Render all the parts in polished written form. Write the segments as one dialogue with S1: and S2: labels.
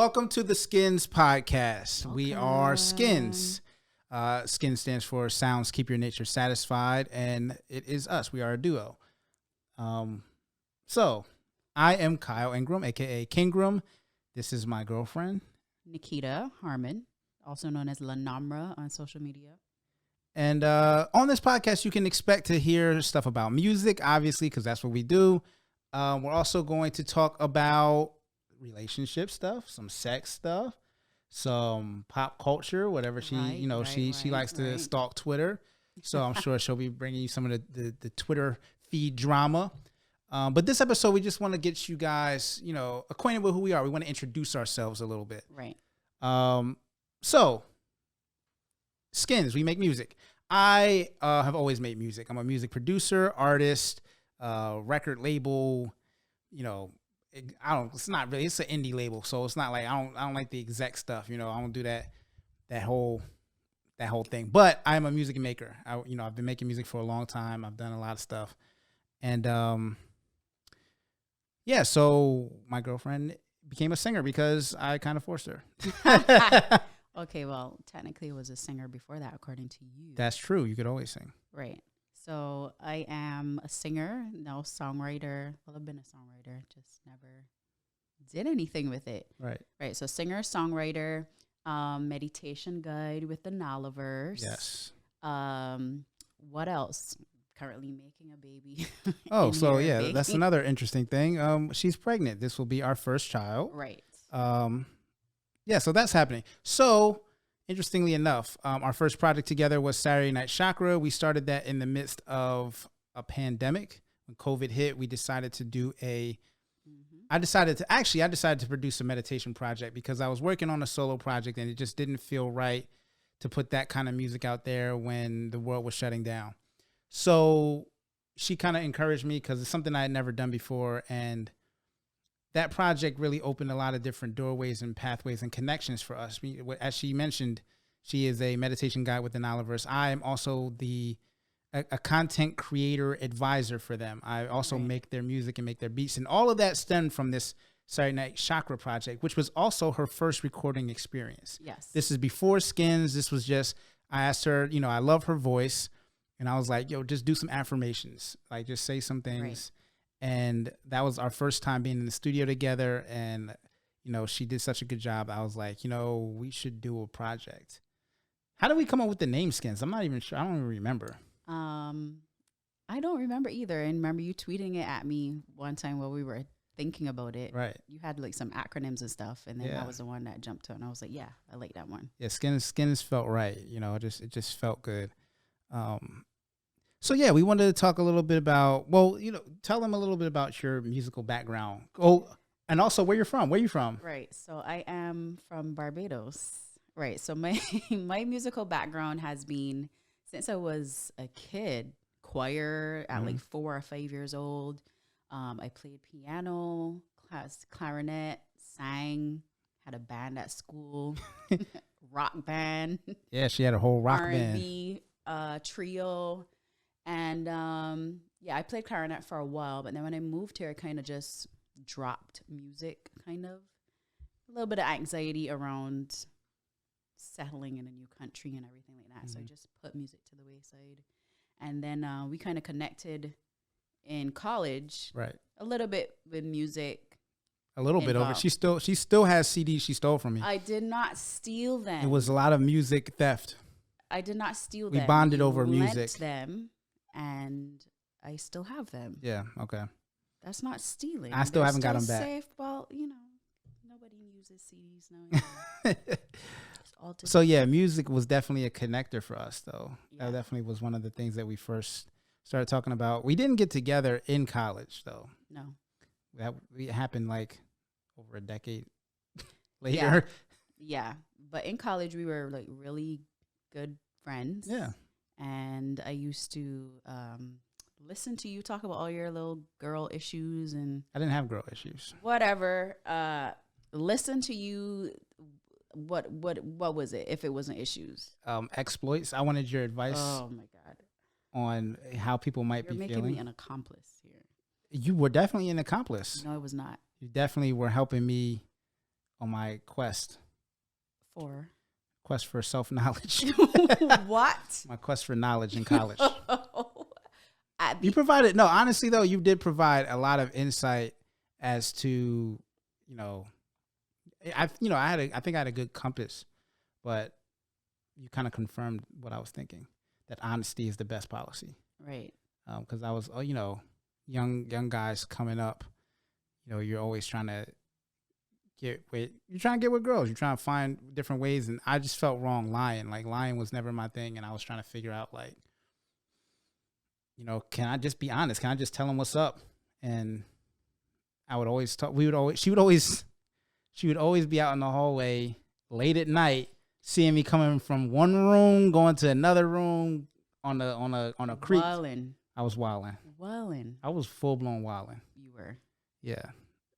S1: Welcome to the Skyns podcast. We are Skyns. Skyns stands for Sounds Keep Your Nature Satisfied, and it is us. We are a duo. So I am Kyle Ingram, aka Kingram. This is my girlfriend,
S2: Nikita Harmon, also known as La Namra on social media.
S1: And on this podcast, you can expect to hear stuff about music, obviously, because that's what we do. We're also going to talk about relationship stuff, some sex stuff, some pop culture, whatever she likes to stalk Twitter. So I'm sure she'll be bringing you some of the Twitter feed drama. But this episode, we just want to get you guys, acquainted with who we are. We want to introduce ourselves a little bit.
S2: Right.
S1: So Skyns, we make music. I have always made music. I'm a music producer, artist, record label, it's not really, it's an indie label. So it's not like, I don't like the exec stuff. I don't do that whole thing, but I'm a music maker. I've been making music for a long time. I've done a lot of stuff. And, so my girlfriend became a singer because I kind of forced her.
S2: Okay. Well, technically it was a singer before that, according to you.
S1: That's true. You could always sing.
S2: Right. So I am a singer, no songwriter. Well, I've been a songwriter, just never did anything with it.
S1: Right.
S2: Right. So singer, songwriter, meditation guide with the Nalaverse.
S1: Yes.
S2: What else? Currently making a baby.
S1: Oh, so yeah, that's another interesting thing. She's pregnant. This will be our first child.
S2: Right.
S1: So that's happening. So interestingly enough, our first project together was Saturday Night Chakra. We started that in the midst of a pandemic. When COVID hit, we decided to do I decided to produce a meditation project because I was working on a solo project and it just didn't feel right to put that kind of music out there when the world was shutting down. So she kind of encouraged me because it's something I had never done before. And that project really opened a lot of different doorways and pathways and connections for us. As she mentioned, she is a meditation guide with the Nalaverse. I am also a content creator advisor for them. I also make their music and make their beats. And all of that stemmed from this Saturday Night Chakra project, which was also her first recording experience.
S2: Yes.
S1: This is before Skyns. This was just, I asked her, I love her voice. And I was like, just do some affirmations. Like, just say some things. Right. And that was our first time being in the studio together. And, she did such a good job. I was like, we should do a project. How did we come up with the name Skyns? I'm not even sure. I don't even remember.
S2: I don't remember either. And remember you tweeting it at me one time while we were thinking about it.
S1: Right.
S2: You had like some acronyms and stuff. And then that was the one that jumped to it. And I was like, yeah, I like that one.
S1: Yeah, Skyns felt right. It just felt good. So yeah, we wanted to talk a little bit about, tell them a little bit about your musical background. Oh, and also where you're from. Where are you from?
S2: Right. So I am from Barbados. Right. So my musical background has been since I was a kid, choir at like 4 or 5 years old. I played piano, clarinet, sang, had a band at school, rock band.
S1: Yeah, she had a whole rock
S2: R&B, trio. And I played clarinet for a while, but then when I moved here, I kind of just dropped music, kind of. A little bit of anxiety around settling in a new country and everything like that. So I just put music to the wayside. And then we kind of connected in college.
S1: Right.
S2: A little bit with music.
S1: A little bit over. She still has CDs she stole from me.
S2: I did not steal them.
S1: It was a lot of music theft.
S2: I did not steal them.
S1: We bonded over music.
S2: Lent them. And I still have them.
S1: Yeah, okay.
S2: That's not stealing.
S1: I still haven't got them back.
S2: Safe. Well, nobody uses CDs now.
S1: So yeah, music was definitely a connector for us, though.
S2: Yeah.
S1: That definitely was one of the things that we first started talking about. We didn't get together in college, though.
S2: No.
S1: It happened like over a decade later.
S2: Yeah. But in college, we were like really good friends.
S1: Yeah.
S2: And I used to listen to you talk about all your little girl issues and
S1: I didn't have girl issues.
S2: Whatever. Listen to you. What was it? If it wasn't issues,
S1: exploits. I wanted your advice.
S2: Oh my God.
S1: On how people might be feeling.
S2: You're making me an accomplice here.
S1: You were definitely an accomplice.
S2: No, I was not.
S1: You definitely were helping me on my quest
S2: For
S1: for self-knowledge.
S2: what?
S1: My quest for knowledge in college.
S2: At
S1: You
S2: the,
S1: provided, no, honestly though, you did provide a lot of insight as to, I think I had a good compass, but you kind of confirmed what I was thinking, that honesty is the best policy.
S2: right.
S1: Because I was, young guys coming up, you're always trying to get with girls. You're trying to find different ways, and I just felt wrong lying. Like lying was never my thing, and I was trying to figure out like, can I just be honest? Can I just tell them what's up? And I would always talk. She would always be out in the hallway late at night, seeing me coming from one room, going to another room on a creek.
S2: Wildin'.
S1: I was wilding.
S2: I
S1: was full blown wilding.
S2: You were.
S1: Yeah.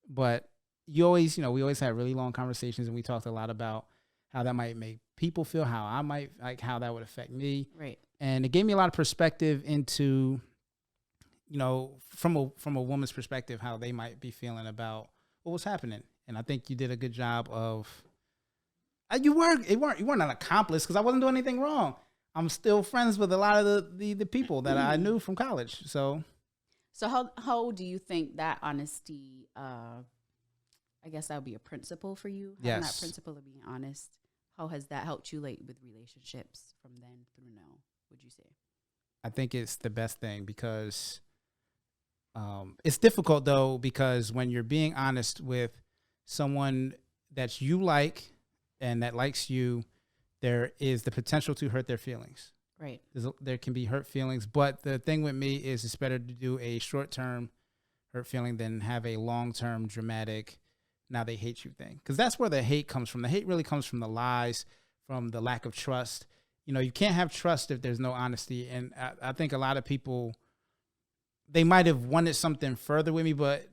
S1: But we always had really long conversations, and we talked a lot about how that might make people feel, how I might like, how that would affect me.
S2: Right.
S1: And it gave me a lot of perspective into, from a woman's perspective, how they might be feeling about what was happening. And I think you did a good job of, you weren't an accomplice because I wasn't doing anything wrong. I'm still friends with a lot of the people that I knew from college. So
S2: how do you think that honesty, I guess that would be a principle for you? Having that principle of being honest. How has that helped you like with relationships from then through now, would you say?
S1: I think it's the best thing because it's difficult though, because when you're being honest with someone that you like and that likes you, there is the potential to hurt their feelings.
S2: Right.
S1: There can be hurt feelings, but the thing with me is it's better to do a short-term hurt feeling than have a long-term dramatic, now they hate you thing. Because that's where the hate comes from. The hate really comes from the lies, from the lack of trust. You can't have trust if there's no honesty. And I think a lot of people, they might have wanted something further with me, but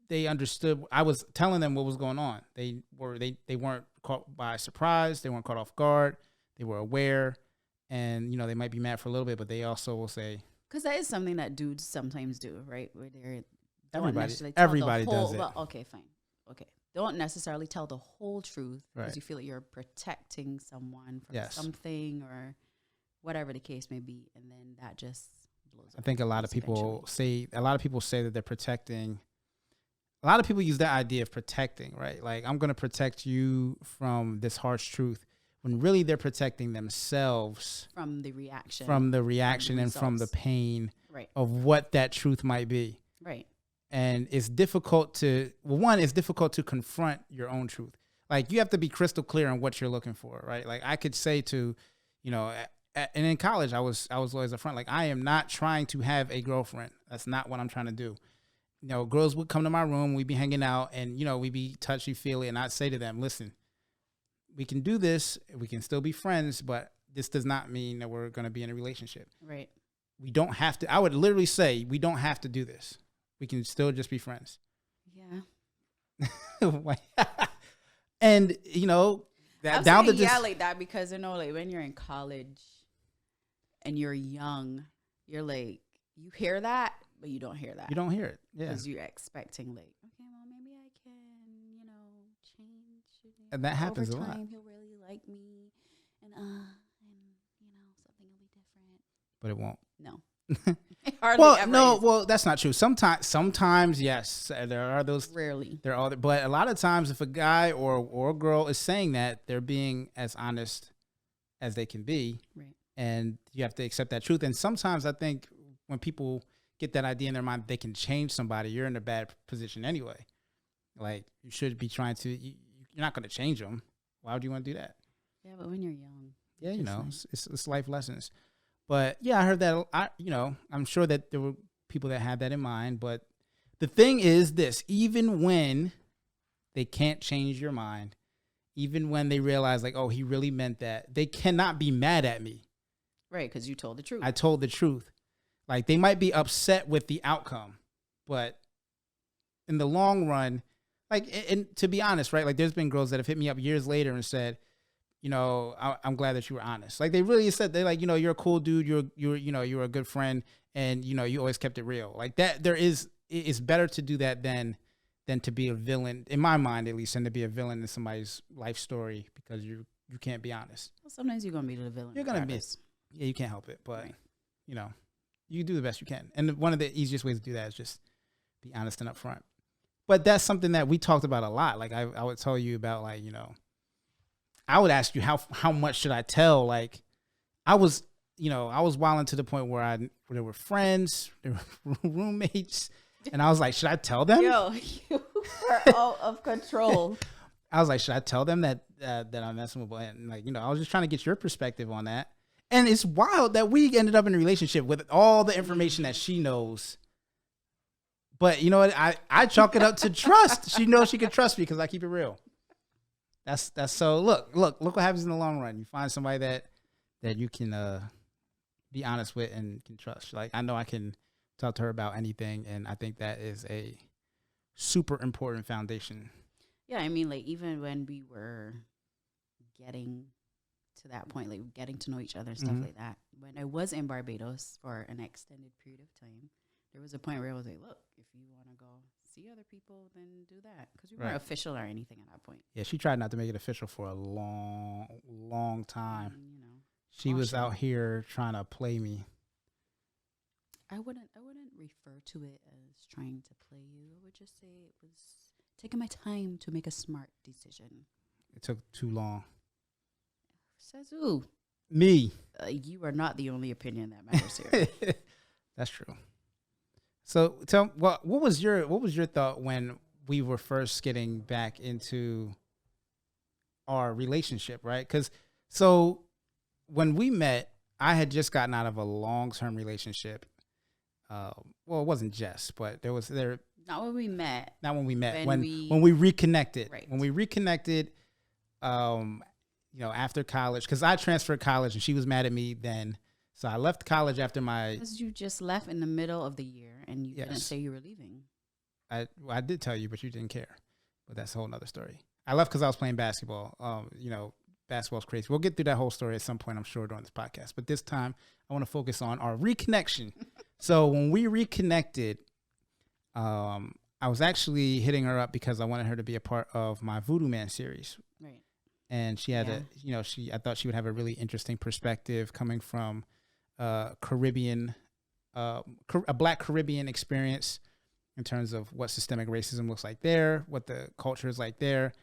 S1: they understood. I was telling them what was going on. They weren't caught by surprise. They weren't caught off guard. They were aware. And, they might be mad for a little bit, but they also will say.
S2: Because that is something that dudes sometimes do, right? Where they're
S1: everybody does it.
S2: Well, okay, fine. Okay. Don't necessarily tell the whole truth because you feel like you're protecting someone from something or whatever the case may be. And then that just blows up.
S1: I think a lot of people say that they're protecting. A lot of people use that idea of protecting, right? Like, I'm going to protect you from this harsh truth, when really they're protecting themselves
S2: from the reaction,
S1: and from the pain
S2: right.
S1: of what that truth might be.
S2: Right.
S1: And it's difficult to, it's difficult to confront your own truth. Like, you have to be crystal clear on what you're looking for, right? Like, I could say to, and in college, I was always upfront. Like, I am not trying to have a girlfriend. That's not what I'm trying to do. Girls would come to my room, we'd be hanging out, and, we'd be touchy-feely, and I'd say to them, listen, we can do this, we can still be friends, but this does not mean that we're going to be in a relationship.
S2: Right.
S1: We don't have to, I would literally say, we don't have to do this. We can still just be friends.
S2: Yeah.
S1: And, that down the
S2: like that because, like when you're in college and you're young, you're like, you hear that, but you don't hear that.
S1: You don't hear it. Yeah.
S2: Because you're expecting like, okay, well, maybe I can, change.
S1: And that happens
S2: over
S1: a lot.
S2: time, he'll really like me. And something will be different.
S1: But it won't.
S2: No.
S1: Well, that's not true. Sometimes, yes, there are those.
S2: Rarely.
S1: There are, but a lot of times, if a guy or a girl is saying that, they're being as honest as they can be,
S2: right?
S1: And you have to accept that truth. And sometimes, I think when people get that idea in their mind, they can change somebody. You're in a bad position anyway. Like, you should be trying to. You're not going to change them. Why would you want to do that?
S2: Yeah, but when you're young.
S1: Yeah, it's life lessons. But yeah, I heard that. I'm sure that there were people that had that in mind. But the thing is this: even when they can't change your mind, even when they realize, like, oh, he really meant that, they cannot be mad at me.
S2: Right, because you told the truth.
S1: I told the truth. Like, they might be upset with the outcome, but in the long run, like, and to be honest, right? Like, there's been girls that have hit me up years later and said, I'm glad that you were honest. Like, they really said, they're like, you're a cool dude. You're a good friend, and you always kept it real. Like that. It's better to do that than than to be a villain, in my mind at least, than to be a villain in somebody's life story because you can't be honest.
S2: Well, sometimes you're gonna be the villain.
S1: You're gonna be, yeah, you can't help it, but you know, you do the best you can. And one of the easiest ways to do that is just be honest and upfront. But that's something that we talked about a lot. Like I would tell you about, like, you know, I would ask you how much should I tell? Like I was wilding to the point where there were friends, there were roommates, and I was like, should I tell them?
S2: Yo, you were out of control.
S1: I was like, should I tell them that I'm messing with? And like, you know, I was just trying to get your perspective on that. And it's wild that we ended up in a relationship with all the information that she knows. But you know what? I chalk it up to trust. She knows she can trust me because I keep it real. That's so. Look what happens in the long run. You find somebody that you can be honest with and can trust. Like I know I can talk to her about anything, and I think that is a super important foundation.
S2: Yeah, I mean, like even when we were getting to that point, like getting to know each other and stuff like that. When I was in Barbados for an extended period of time, there was a point where I was like, look, if you want to go see other people, then do that. Because we weren't official or anything at that point.
S1: Yeah, she tried not to make it official for a long time.
S2: And, you know,
S1: she was out here trying to play me.
S2: I wouldn't refer to it as trying to play you. I would just say it was taking my time to make a smart decision.
S1: It took too long.
S2: Says who?
S1: Me.
S2: You are not the only opinion that matters here.
S1: That's true. So what was your thought when we were first getting back into our relationship, right? Because so when we met, I had just gotten out of a long-term relationship. Well, it wasn't just, but
S2: not when we met.
S1: Not when we met. When we reconnected.
S2: Right.
S1: When we reconnected, you know, after college, because I transferred college and she was mad at me then. So I left college after my.
S2: Because you just left in the middle of the year and you didn't say you were leaving.
S1: I did tell you, but you didn't care. But that's a whole nother story. I left because I was playing basketball. You know, basketball's crazy. We'll get through that whole story at some point, I'm sure, during this podcast. But this time, I want to focus on our reconnection. So when we reconnected, I was actually hitting her up because I wanted her to be a part of my Voodoo Man series.
S2: Right.
S1: And she had I thought she would have a really interesting perspective coming from Caribbean, a Black Caribbean experience in terms of what systemic racism looks like there, what the culture is like there.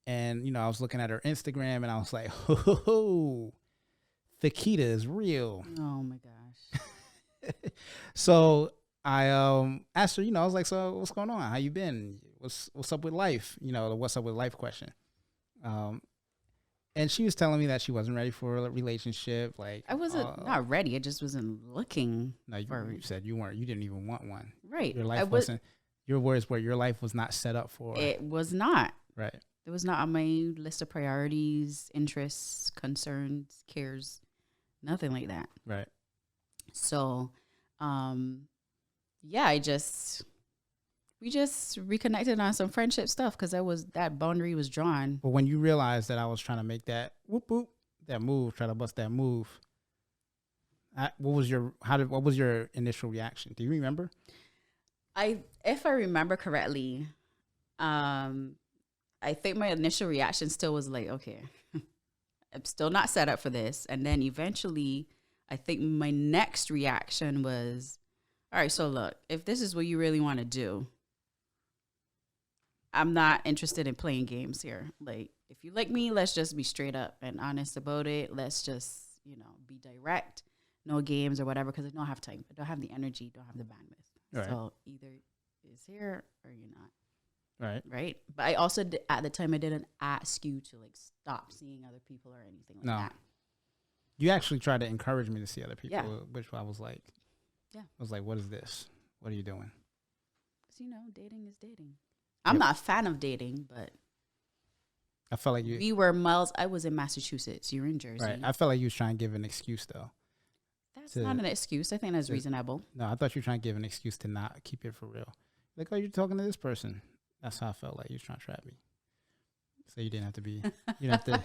S1: And, you know, I was looking at her Instagram and I was like, ho, Thakita is real.
S2: Oh my gosh.
S1: So I asked her, you know, I was like, so what's going on? How you been? What's up with life? You know, the what's up with life question. And she was telling me that she wasn't ready for a relationship. Like
S2: I wasn't not ready. I just wasn't looking.
S1: No, you said you weren't. You didn't even want one.
S2: Right.
S1: Your life wasn't. Your words were your life was not set up for.
S2: It was not.
S1: Right.
S2: It was not on my list of priorities, interests, concerns, cares, nothing like that.
S1: Right.
S2: So, yeah, we just reconnected on some friendship stuff because that boundary was drawn.
S1: But when you realized that I was trying to make that that move, try to bust that move, what was your initial reaction? Do you remember?
S2: If I remember correctly, I think my initial reaction still was like, okay, I'm still not set up for this. And then eventually, I think my next reaction was, all right, so look, if this is what you really want to do, I'm not interested in playing games here. Like, if you like me, let's just be straight up and honest about it. Let's just, you know, be direct, no games or whatever, because I don't have time. I don't have the energy, don't have the bandwidth. Right. So either it's here or you're not.
S1: Right.
S2: Right. But I also, at the time, I didn't ask you to like stop seeing other people or anything like that.
S1: You actually tried to encourage me to see other people, which I was like, I was like, what is this? What are you doing?
S2: Because, you know, dating is dating. I'm not a fan of dating, but
S1: I felt like
S2: we were miles. I was in Massachusetts. You were in Jersey.
S1: Right. I felt like you was trying to give an excuse, though.
S2: That's not an excuse. I think that's reasonable.
S1: No, I thought you were trying to give an excuse to not keep it for real. Like, oh, you're talking to this person. That's how I felt like you was trying to trap me. So you didn't have to be. You didn't have to.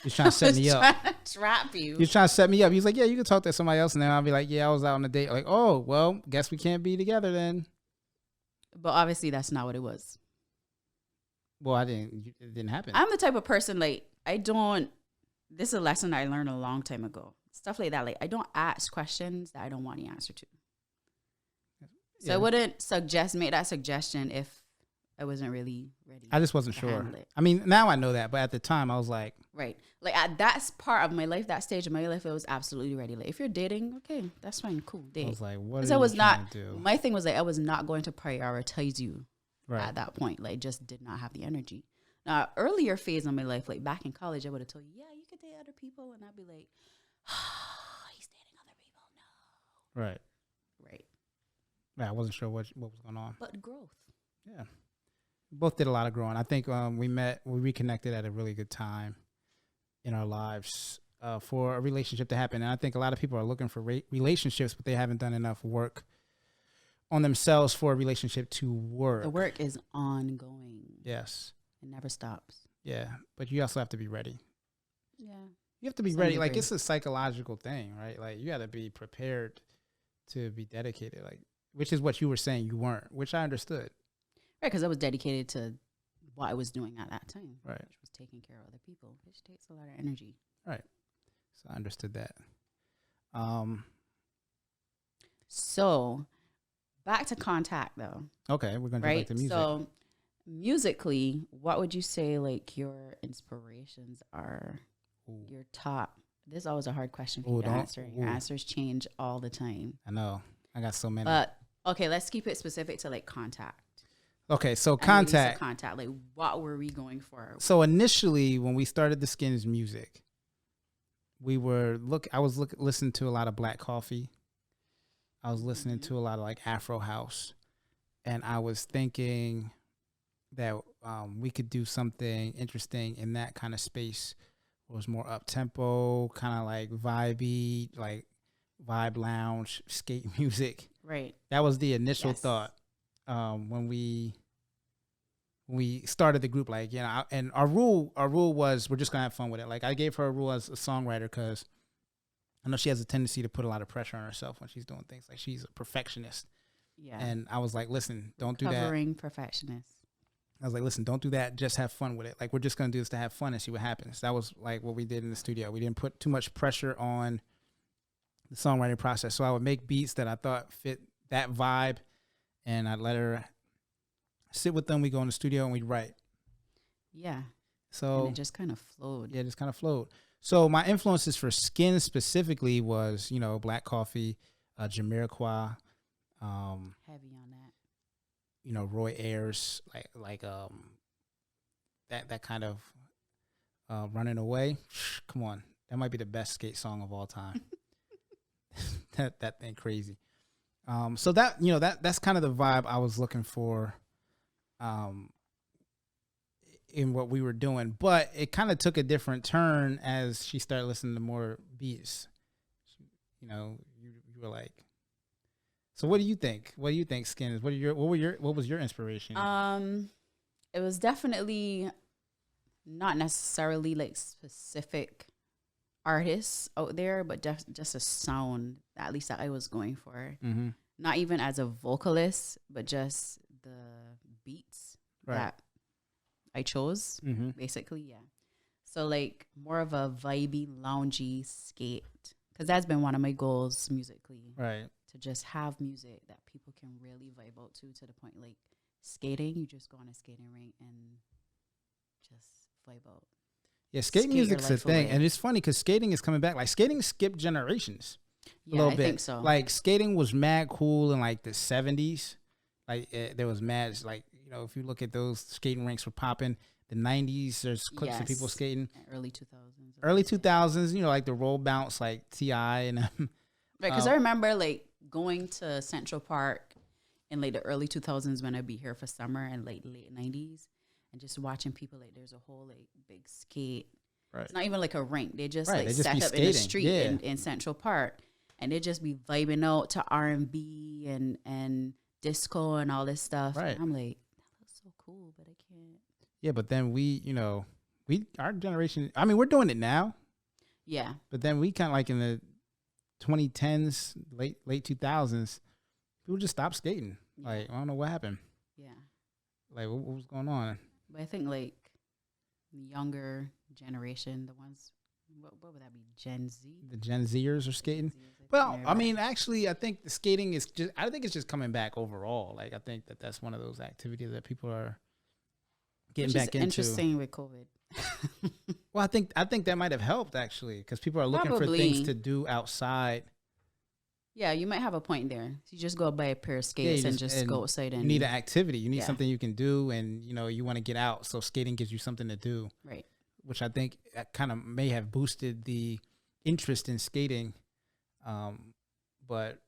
S1: You're trying to set me up.
S2: Trying to trap you.
S1: You're trying to set me up. He's like, yeah, you can talk to somebody else, and then I'll be like, yeah, I was out on a date. Like, oh, well, guess we can't be together then.
S2: But obviously, that's not what it was.
S1: Well, it didn't happen.
S2: I'm the type of person, like, this is a lesson I learned a long time ago. Stuff like that. Like, I don't ask questions that I don't want the answer to. So I wouldn't make that suggestion if I wasn't really ready.
S1: I just wasn't sure. I mean, now I know that, but at the time I was like,
S2: right. Like at that part of my life, that stage of my life, I was absolutely ready. Like if you're dating, okay, that's fine, cool, date.
S1: I was like, what? Because to do?
S2: My thing was like I was not going to prioritize you at that point. Like just did not have the energy. Now earlier phase of my life, like back in college, I would have told you, yeah, you could date other people, and I'd be like, he's dating other people. No.
S1: Right. Yeah, I wasn't sure what was going on.
S2: But growth.
S1: Yeah. We both did a lot of growing. I think we reconnected at a really good time in our lives for a relationship to happen. And I think a lot of people are looking for relationships, but they haven't done enough work on themselves for a relationship to work.
S2: The work is ongoing.
S1: Yes.
S2: It never stops.
S1: Yeah. But you also have to be ready.
S2: Yeah.
S1: You have to be ready. Like it's a psychological thing, right? Like you got to be prepared to be dedicated. Like, which is what you were saying you weren't, which I understood.
S2: Right, because I was dedicated to what I was doing at that time.
S1: Right.
S2: Which was taking care of other people, which takes a lot of energy.
S1: Right. So I understood that.
S2: So back to Contact, though.
S1: Okay, we're going to go back to music.
S2: So musically, what would you say, like, your inspirations are? Ooh. Your top. This is always a hard question for you to answer. Your answers change all the time.
S1: I know. I got so many.
S2: But, okay, let's keep it specific to, like, Contact.
S1: Okay, so Contact.
S2: Like, what were we going for?
S1: So initially, when we started the Skyns music, I was listening to a lot of Black Coffee. I was listening to a lot of, like, Afro House. And I was thinking that we could do something interesting in that kind of space. It was more up-tempo, kind of like vibey, like vibe lounge, skate music.
S2: Right.
S1: That was the initial thought when we started the group. Like, you know, and our rule was we're just gonna have fun with it. Like I gave her a rule as a songwriter because I know she has a tendency to put a lot of pressure on herself when she's doing things. Like she's a perfectionist.
S2: Yeah.
S1: And I was like, listen, don't do that.
S2: Recovering perfectionist.
S1: I was like, listen, don't do that. Just have fun with it. Like, we're just going to do this to have fun and see what happens. That was like what we did in the studio. We didn't put too much pressure on the songwriting process. So I would make beats that I thought fit that vibe, and I'd let her sit with them. We go in the studio and we'd write.
S2: Yeah.
S1: So
S2: and it just kind of flowed.
S1: Yeah, it just kind of flowed. So my influences for Skyns specifically was, you know, Black Coffee, Jamiroquai.
S2: Heavy on that.
S1: You know, Roy Ayers, like that kind of Running Away. Come on, that might be the best skate song of all time. that thing crazy. So that, you know, that's kind of the vibe I was looking for in what we were doing, but it kind of took a different turn as she started listening to more beats. You know, you were like, so what do you think? What do you think, Skyns? What was your inspiration?
S2: It was definitely not necessarily like specific artists out there, but just a sound, at least that I was going for. Mm-hmm. Not even as a vocalist, but just the beats that I chose, basically, yeah. So like more of a vibey, loungy skate, because that's been one of my goals musically.
S1: Right.
S2: To just have music that people can really vibe out to the point like skating, you just go on a skating rink and just vibe out.
S1: Yeah, skate music's a thing. And it's funny because skating is coming back. Like skating skipped generations a little bit. I think so. Like skating was mad cool in like the 70s. Like there was mad, like, you know, if you look at those skating rinks were popping. The 90s, there's clips of people skating.
S2: Early 2000s.
S1: Early 2000s, you know, like the roll bounce, like T.I. and
S2: right, because I remember like going to Central Park in like the early 2000s when I'd be here for summer and like late 90s and just watching people, like there's a whole like big skate. Right. It's not even like a rink. They just like set up in the street in Central Park and they just be vibing out to R&B and disco and all this stuff.
S1: Right.
S2: And I'm like, that looks so cool, but I can't.
S1: Yeah, but then our generation, I mean, we're doing it now.
S2: Yeah.
S1: But then we kind of like in the 2010s, late 2000s, people just stopped skating. Yeah. Like, I don't know what happened.
S2: Yeah.
S1: Like, what was going on?
S2: But I think like the younger generation, the ones, what would that be? Gen Z?
S1: The Gen Zers are skating.
S2: Gen Zers,
S1: Well,
S2: yeah,
S1: I
S2: right.
S1: mean, actually, I think the skating is just, I think it's just coming back overall. Like, I think that that's one of those activities that people are getting
S2: Which
S1: back
S2: is
S1: into.
S2: interesting with COVID.
S1: Well, I think that might have helped actually, because people are looking for things
S2: Probably.
S1: to do outside.
S2: Yeah, you might have a point there. You just go buy a pair of
S1: Yeah,
S2: skates and just go outside
S1: you
S2: and
S1: need an activity. You need
S2: Yeah.
S1: something you can do, and you want to get out. So skating gives you something to do,
S2: right.
S1: which I think kind of may have boosted the interest in skating. But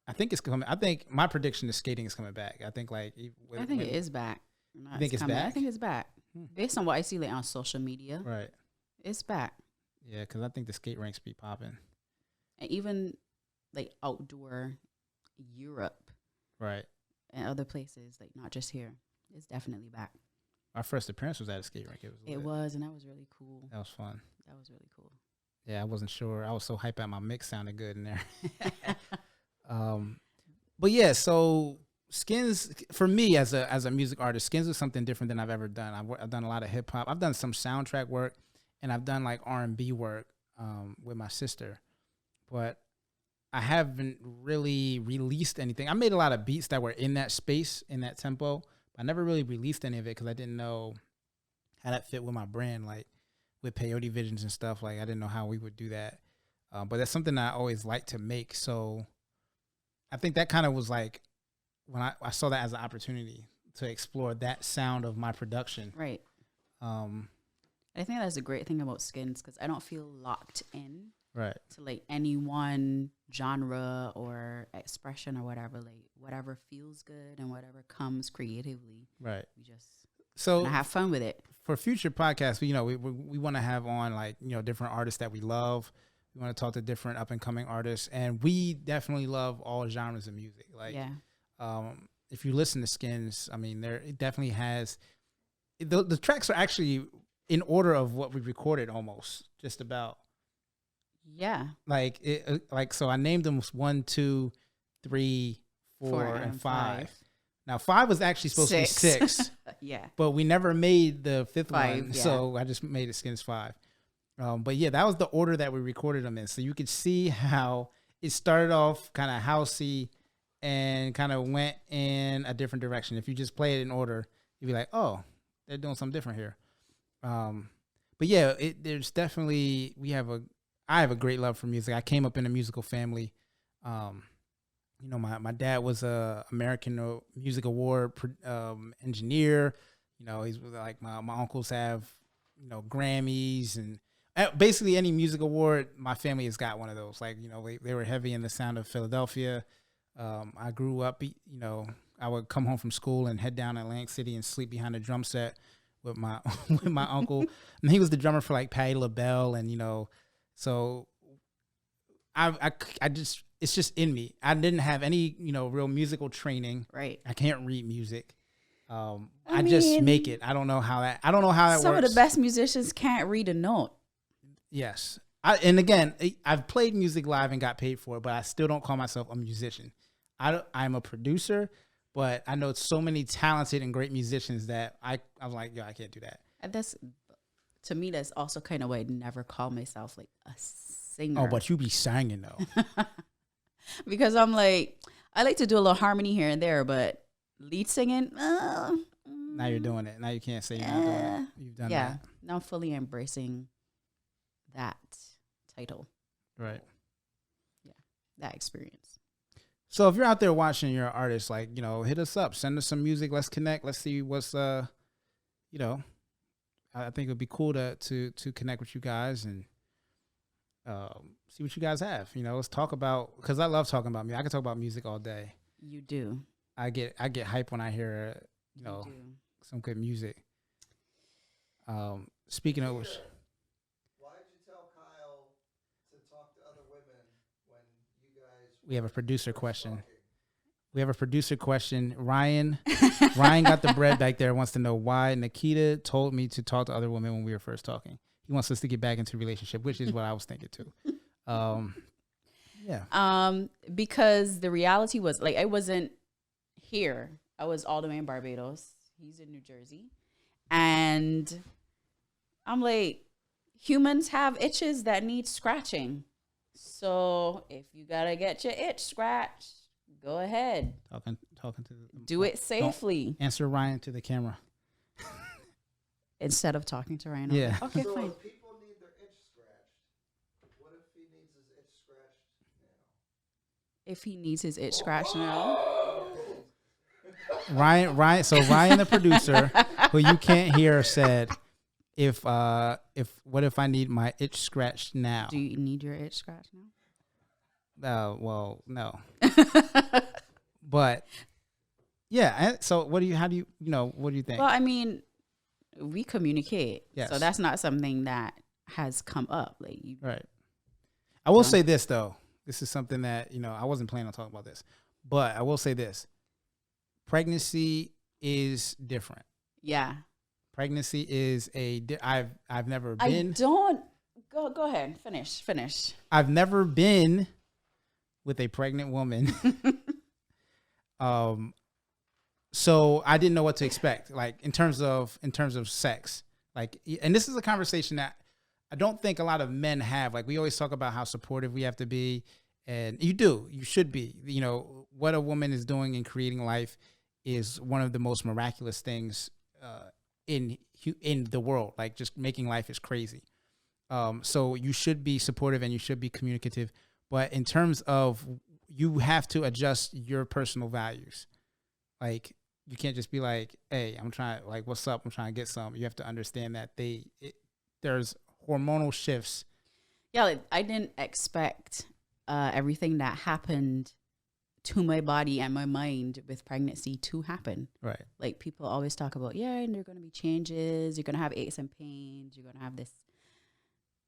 S1: I think it's coming. I think my prediction is skating is coming back. I think like
S2: I think it is back.
S1: You think it's
S2: coming.
S1: back?
S2: I think it's back.
S1: Hmm.
S2: Based on what I see like on social media,
S1: right.
S2: it's back.
S1: Yeah, because I think the skate rinks be popping.
S2: And even like outdoor Europe
S1: Right.
S2: and other places, like not just here, it's definitely back.
S1: Our first appearance was at a skate rink. It
S2: It
S1: lit.
S2: was, and that was really cool.
S1: That was fun.
S2: That was really cool.
S1: Yeah, I wasn't sure. I was so hyped out my mix sounded good in there. But yeah, so Skyns for me as a music artist, Skyns is something different than I've ever done. I've done a lot of hip hop. I've done some soundtrack work, and I've done like R&B work with my sister, but I haven't really released anything. I made a lot of beats that were in that space, in that tempo, but I never really released any of it because I didn't know how that fit with my brand, like with Peyote Visions and stuff. Like I didn't know how we would do that, but that's something I always like to make. So I think that kind of was like when I saw that as an opportunity to explore that sound of my production.
S2: Right.
S1: Um,
S2: I think that's a great thing about Skyns because I don't feel locked in
S1: right.
S2: to like any one genre or expression or whatever. Like whatever feels good and whatever comes creatively,
S1: Right.
S2: we just
S1: So
S2: have fun with it.
S1: for future podcasts, we want to have on like, different artists that we love. We want to talk to different up and coming artists, and we definitely love all genres of music. Like,
S2: Yeah.
S1: If you listen to Skyns, I mean, it definitely has the tracks are actually in order of what we recorded, almost just about.
S2: Yeah.
S1: Like so I named them 1, 2, 3, 4, and 5. Now 5 was actually supposed to be 6,
S2: Yeah.
S1: but we never made the 5th
S2: 5,
S1: one,
S2: yeah.
S1: so I just made it Skyns 5. But yeah, that was the order that we recorded them in. So you could see how it started off kind of housey and kind of went in a different direction. If you just play it in order, you'd be like, oh, they're doing something different here. But yeah, there's definitely, I have a great love for music. I came up in a musical family. My dad was a American Music Award engineer. He's like my uncles have, Grammys and basically any music award. My family has got one of those. Like, they were heavy in the sound of Philadelphia. I grew up, I would come home from school and head down to Atlantic City and sleep behind a drum set with my with my uncle. And he was the drummer for like Patti LaBelle, and so I just, it's just in me. I didn't have any real musical training.
S2: Right.
S1: I can't read music. I just make it. I don't know how that works.
S2: Some of the best musicians can't read a note.
S1: Yes. And again, I've played music live and got paid for it, but I still don't call myself a musician. I'm a producer, but I know so many talented and great musicians that I'm like, yo, I can't do that.
S2: And to me, that's also kind of why I never call myself like a singer.
S1: Oh, but you be singing though.
S2: Because I'm like, I like to do a little harmony here and there, but lead singing,
S1: Now you're doing it. Now you can't say you're not doing it. You've done
S2: yeah.
S1: that.
S2: Now I'm fully embracing that title.
S1: Right.
S2: Yeah. That experience.
S1: So if you're out there watching, you're an artist, like, hit us up, send us some music. Let's connect. Let's see what's, I think it would be cool to connect with you guys and see what you guys have. Let's talk about, because I love talking about music. I can talk about music all day.
S2: You do.
S1: I get hype when I hear,
S2: You do.
S1: some good music. Speaking of which,
S3: Why did you tell Kyle to talk to other women when you guys
S1: we have a producer
S3: were
S1: question.
S3: talking?
S1: We have a producer question. Ryan got the bread back there, wants to know why Nikita told me to talk to other women when we were first talking. He wants us to get back into a relationship, which is what I was thinking too. Yeah.
S2: Because the reality was like, I wasn't here. I was all the way in Barbados. He's in New Jersey. And I'm like, humans have itches that need scratching. So if you gotta get your itch scratched, go ahead.
S1: Talking to
S2: Do it safely.
S1: Answer Ryan to the camera.
S2: Instead of talking to Ryan.
S1: Yeah.
S2: Okay,
S3: So
S2: fine.
S3: if people need their itch scratched, what if he needs his itch scratched now?
S2: If he needs his itch scratched now.
S1: Ryan. So Ryan, the producer, who you can't hear, said, "If what if I need my itch scratched now?"
S2: Do you need your itch scratched now?
S1: Well, no. But yeah. So what do you? How do you? What do you think?
S2: Well, I mean, we communicate.
S1: Yes.
S2: So that's not something that has come up. Like you,
S1: Right. I will say this though. This is something that I wasn't planning on talking about this, but I will say this: pregnancy is different.
S2: yeah.
S1: Pregnancy is I've never been.
S2: I don't go ahead. Finish.
S1: I've never been with a pregnant woman. So I didn't know what to expect, like in terms of sex. Like, and this is a conversation that I don't think a lot of men have. Like, we always talk about how supportive we have to be, and you should be. What a woman is doing in creating life is one of the most miraculous things in the world. Like, just making life is crazy. So you should be supportive and you should be communicative. But in terms of, you have to adjust your personal values. Like, you can't just be like, hey, I'm trying, like, what's up? I'm trying to get some. You have to understand that there's hormonal shifts.
S2: Yeah, like, I didn't expect everything that happened to my body and my mind with pregnancy to happen.
S1: Right.
S2: Like, people always talk about, yeah, and there are going to be changes. You're going to have aches and pains. You're going to have this.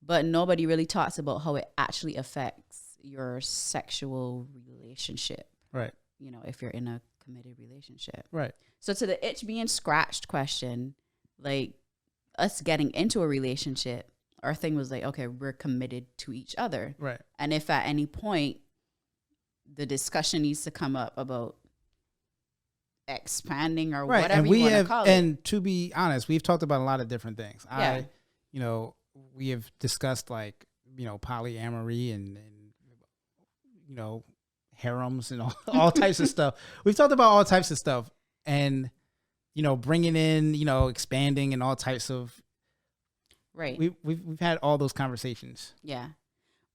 S2: But nobody really talks about how it actually affects your sexual relationship.
S1: Right.
S2: If you're in a committed relationship.
S1: Right.
S2: So to the itch being scratched question, like, us getting into a relationship, our thing was like, okay, we're committed to each other.
S1: Right.
S2: And if at any point the discussion needs to come up about expanding or whatever
S1: and
S2: you want to call it.
S1: And to be honest, we've talked about a lot of different things.
S2: Yeah.
S1: We have discussed, like, polyamory and harems and all types of stuff. We've talked about all types of stuff, and bringing in, expanding and all types of.
S2: Right.
S1: We've had all those conversations.
S2: Yeah.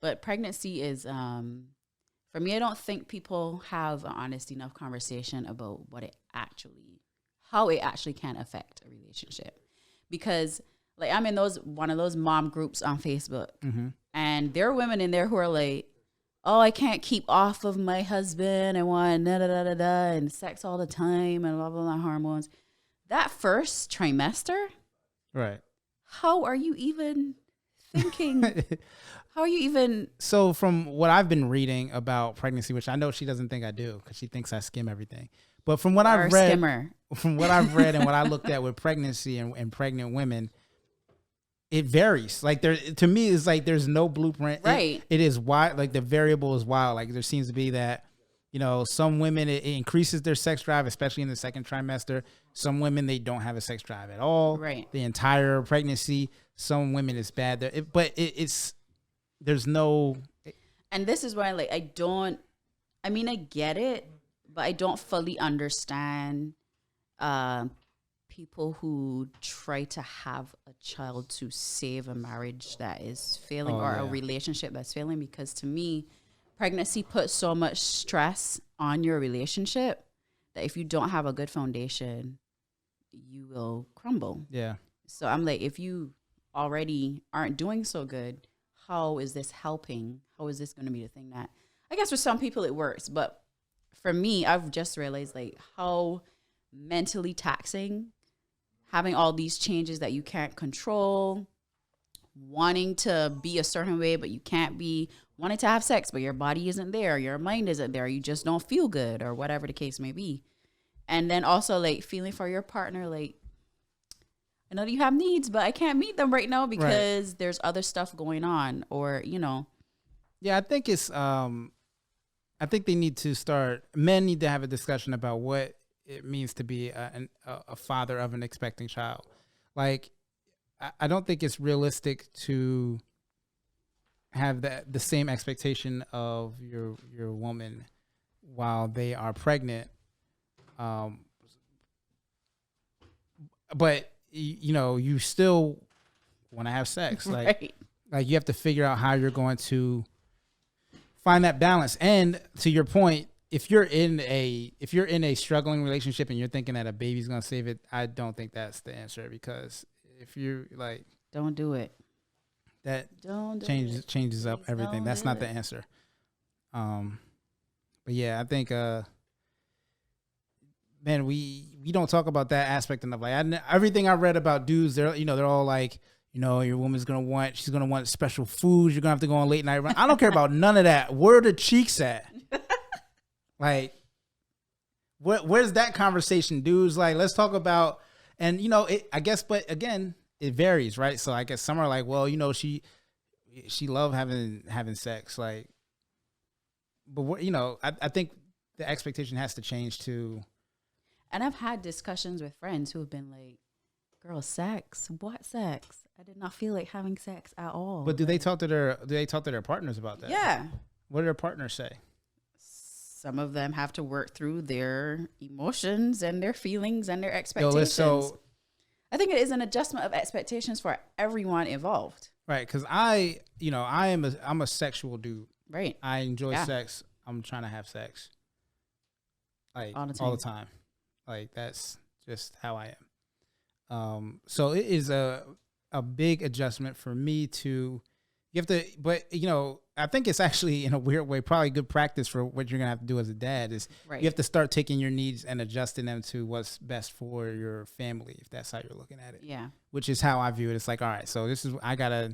S2: But pregnancy is, for me, I don't think people have an honest enough conversation about how it actually can affect a relationship. Because, like, I'm in one of those mom groups on Facebook, and there are women in there who are like, oh, I can't keep off of my husband. I want and sex all the time and blah, blah, blah, hormones. That first trimester,
S1: right?
S2: How are you even thinking? How are you even?
S1: So from what I've been reading about pregnancy, which I know she doesn't think I do because she thinks I skim everything. But from what I've read, and what I looked at with pregnancy and pregnant women, it varies. Like, to me, it's like there's no blueprint.
S2: Right.
S1: It is wild. Like, the variable is wild. Like, there seems to be that, some women, it increases their sex drive, especially in the second trimester. Some women, they don't have a sex drive at all.
S2: Right.
S1: The entire pregnancy. Some women, it's bad. There's no.
S2: And this is why, like, I get it, but I don't fully understand people who try to have a child to save a marriage that is failing a relationship that's failing, because to me, pregnancy puts so much stress on your relationship that if you don't have a good foundation, you will crumble.
S1: Yeah.
S2: So I'm like, if you already aren't doing so good, how is this helping? How is this going to be the thing that, I guess for some people it works, but for me, I've just realized, like, how mentally taxing having all these changes that you can't control, wanting to be a certain way, but you can't be, wanting to have sex, but your body isn't there, your mind isn't there, you just don't feel good, or whatever the case may be. And then also, like, feeling for your partner, like, I know that you have needs, but I can't meet them right now because there's other stuff going on, or,
S1: Yeah, I think it's, I think men need to have a discussion about what it means to be a father of an expecting child. Like, I don't think it's realistic to have the same expectation of your woman while they are pregnant. But you still want to have sex.
S2: Right.
S1: Like you have to figure out how you're going to find that balance. And to your point, if you're in a struggling relationship and you're thinking that a baby's going to save it, I don't think that's the answer, because if you're like,
S2: don't do it.
S1: That
S2: Don't do
S1: changes up
S2: Please
S1: everything.
S2: don't
S1: That's
S2: do
S1: not
S2: it.
S1: the answer. But yeah, I think man, we don't talk about that aspect enough. Like everything I read about dudes, they're all like, your woman's she's gonna want special foods. You're gonna have to go on late night run. I don't care about none of that. Where are the cheeks at? Like, where's that conversation, dudes? Like, let's talk about, and I guess, but again, it varies, right? So I guess some are like, well, she love having sex, like, but I think the expectation has to change too.
S2: And I've had discussions with friends who have been like, girl, sex? What sex? I did not feel like having sex at all.
S1: But do they talk to their partners about that?
S2: Yeah.
S1: What do their partners say?
S2: Some of them have to work through their emotions and their feelings and their expectations. I think it is an adjustment of expectations for everyone involved.
S1: Right, because I'm a sexual dude.
S2: Right.
S1: I enjoy sex. I'm trying to have sex. Like all the time. Like that's just how I am. So it is a big adjustment for me to. You have to, but I think it's actually in a weird way probably good practice for what you're gonna have to do as a dad is you have to start taking your needs and adjusting them to what's best for your family, if that's how you're looking at it.
S2: Yeah.
S1: Which is how I view it. It's like, all right, so this is I gotta.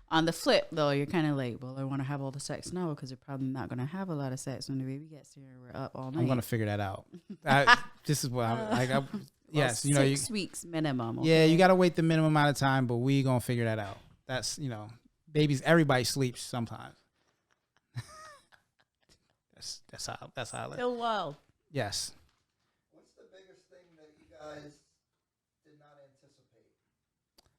S2: On the flip, though, you're kind of like, well, I want to have all the sex now because you're probably not going to have a lot of sex when the baby gets here. We're up all night.
S1: I'm gonna figure that out. This is what I'm like. Yes,
S2: 6 weeks minimum. Okay?
S1: Yeah, you gotta wait the minimum amount of time, but we gonna figure that out. That's babies. Everybody sleeps sometimes. that's how I live.
S2: Still wild.
S1: Yes.
S3: What's the biggest thing that you guys did not anticipate?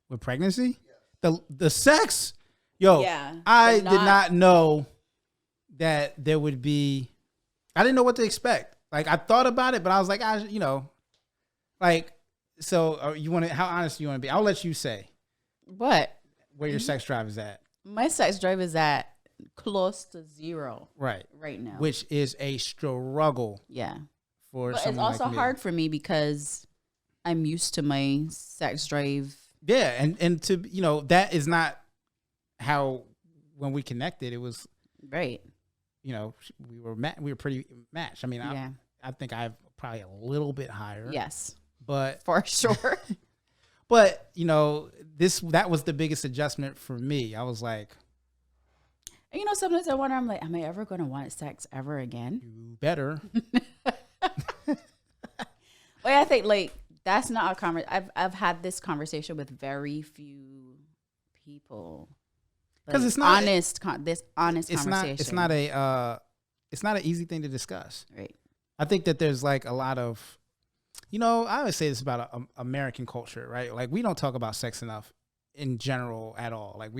S1: With pregnancy,
S3: Yes.
S1: the sex, yo.
S2: Yeah,
S1: I did not know that there would be. I didn't know what to expect. Like I thought about it, but I was like, like. So you want to? How honest do you want to be? I'll let you say.
S2: What?
S1: Where your sex drive is at.
S2: My sex drive is at close to 0
S1: right
S2: now.
S1: Which is a struggle.
S2: Yeah.
S1: For
S2: but
S1: someone
S2: it's also
S1: like
S2: hard for me because I'm used to my sex drive.
S1: Yeah, and to that is not how when we connected it was
S2: right.
S1: We were pretty matched. I mean, I think I have probably a little bit higher.
S2: Yes.
S1: But
S2: for sure.
S1: But that was the biggest adjustment for me. I was like,
S2: sometimes I wonder, I'm like, am I ever going to want sex ever again?
S1: You better.
S2: Well, I think like that's not a conversation. I've had this conversation with very few people
S1: because it's not
S2: honest. This honest conversation.
S1: It's not an easy thing to discuss.
S2: Right.
S1: I think that there's like a lot of. I always say this about American culture, right? Like we don't talk about sex enough in general at all. Like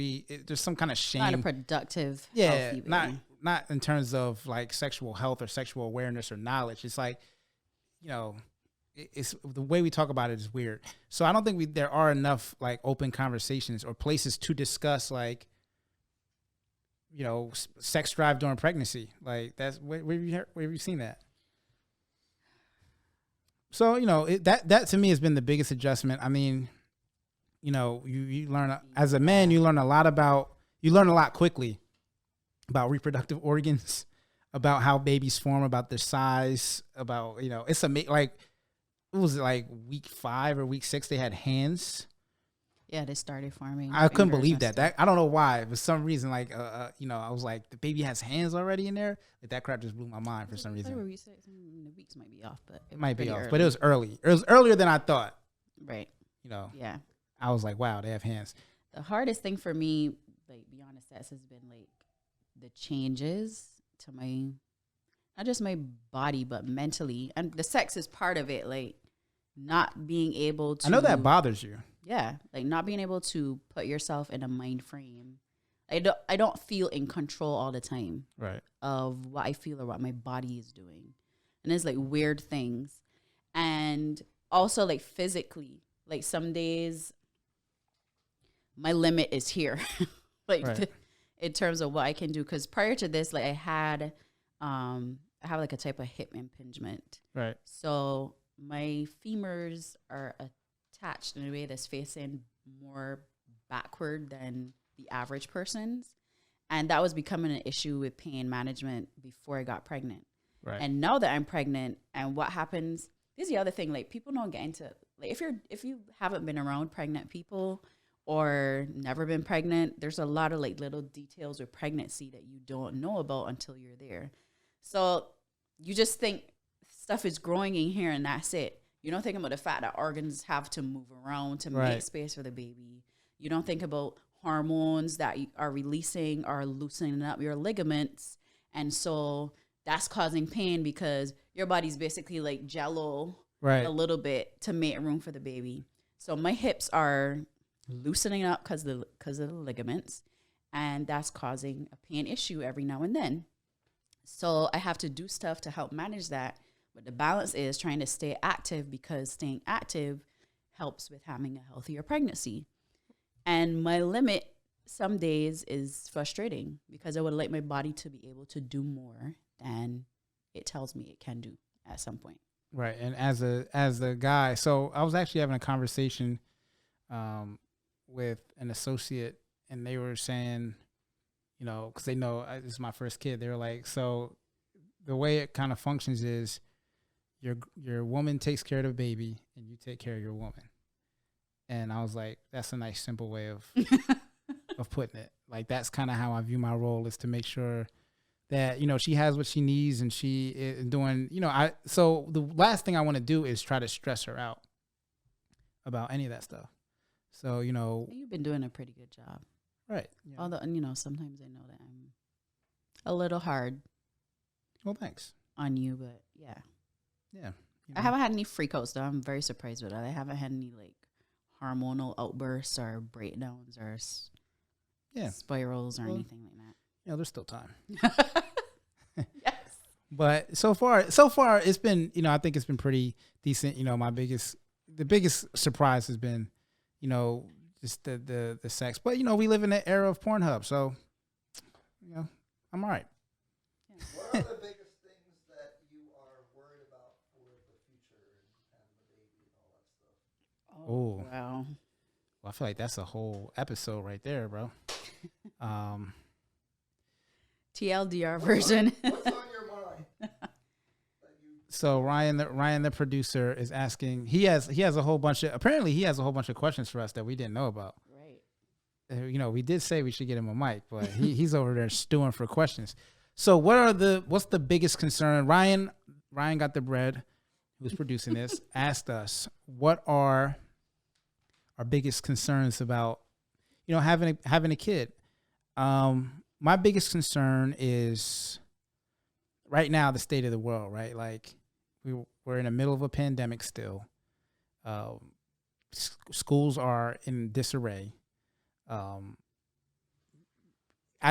S1: there's some kind of shame.
S2: Not a productive.
S1: Yeah,
S2: healthy
S1: not in terms of like sexual health or sexual awareness or knowledge. It's like, it's the way we talk about it is weird. So I don't think there are enough like open conversations or places to discuss like, sex drive during pregnancy. Like that's where have you seen that? So, that to me has been the biggest adjustment. I mean, you learn as a man, you learn a lot quickly about reproductive organs, about how babies form, about their size, about, it's amazing. Like, it was like week 5 or week 6, they had hands.
S2: Yeah, they started forming.
S1: I couldn't believe that. I don't know why. For some reason, like, I was like, the baby has hands already in there. Like, that crap just blew my mind for some reason.
S2: The weeks might be off, but
S1: it might be off. But it was early. It was earlier than I thought.
S2: Right.
S1: Yeah. I was like, wow, they have hands.
S2: The hardest thing for me, like, beyond the sex, has been like the changes to my, not just my body, but mentally. And the sex is part of it. Like, not being able to.
S1: I know that bothers you.
S2: Yeah, like not being able to put yourself in a mind frame. I don't feel in control all the time
S1: Right.
S2: of what I feel or what my body is doing. And it's like weird things. And also like physically, like some days my limit is here. like
S1: Right.
S2: in terms of what I can do. Cause prior to this, like I have like a type of hip impingement.
S1: Right.
S2: So my femurs are attached in a way that's facing more backward than the average person's. And that was becoming an issue with pain management before I got pregnant.
S1: Right.
S2: And now that I'm pregnant, and what happens, this is the other thing, like people don't get into, like if you haven't been around pregnant people or never been pregnant, there's a lot of like little details with pregnancy that you don't know about until you're there. So you just think stuff is growing in here and that's it. You don't think about the fact that organs have to move around to make space for the baby. You don't think about hormones that are releasing or loosening up your ligaments. And so that's causing pain because your body's basically like jello a little bit to make room for the baby. So my hips are loosening up because of the ligaments. And that's causing a pain issue every now and then. So I have to do stuff to help manage that. But the balance is trying to stay active because staying active helps with having a healthier pregnancy. And my limit some days is frustrating because I would like my body to be able to do more than it tells me it can do at some point.
S1: Right. And as a guy, so I was actually having a conversation with an associate, and they were saying, you know, because they know this is my first kid. They were like, so the way it kind of functions is your woman takes care of the baby and you take care of your woman. And I was like, that's a nice, simple way of of putting it. Like, that's kind of how I view my role, is to make sure that, you know, she has what she needs and she is doing, you know, so the last thing I want to do is try to stress her out about any of that stuff. So, you know.
S2: You've been doing a pretty good job.
S1: Right. Yeah.
S2: Although, you know, sometimes I know that I'm a little hard.
S1: Well, thanks.
S2: On you, but yeah.
S1: Yeah. You know.
S2: I haven't had any freakouts, though. I'm very surprised with that. I haven't had any, like, hormonal outbursts or breakdowns or spirals or anything like that.
S1: You know, there's still time.
S2: Yes.
S1: But so far it's been, you know, I think it's been pretty decent. You know, the biggest surprise has been, you know, just the sex. But, you know, we live in the era of Pornhub, so, you know, I'm all right.
S3: Yeah. What are the biggest things that you are worried about for the future and having a baby and all that stuff?
S1: Oh,
S2: wow.
S1: Well, I feel like that's a whole episode right there, bro.
S2: TLDR version.
S3: What's on your mind?
S1: So Ryan, the producer, is asking. He has a whole bunch of questions for us that we didn't know about. Right. You know, we did say we should get him a mic, but he's over there stewing for questions. So what's the biggest concern? Ryan got the bread, who's producing this, asked us what are our biggest concerns about, you know, having a kid. My biggest concern is right now the state of the world, right? Like we're in the middle of a pandemic still. Schools are in disarray. I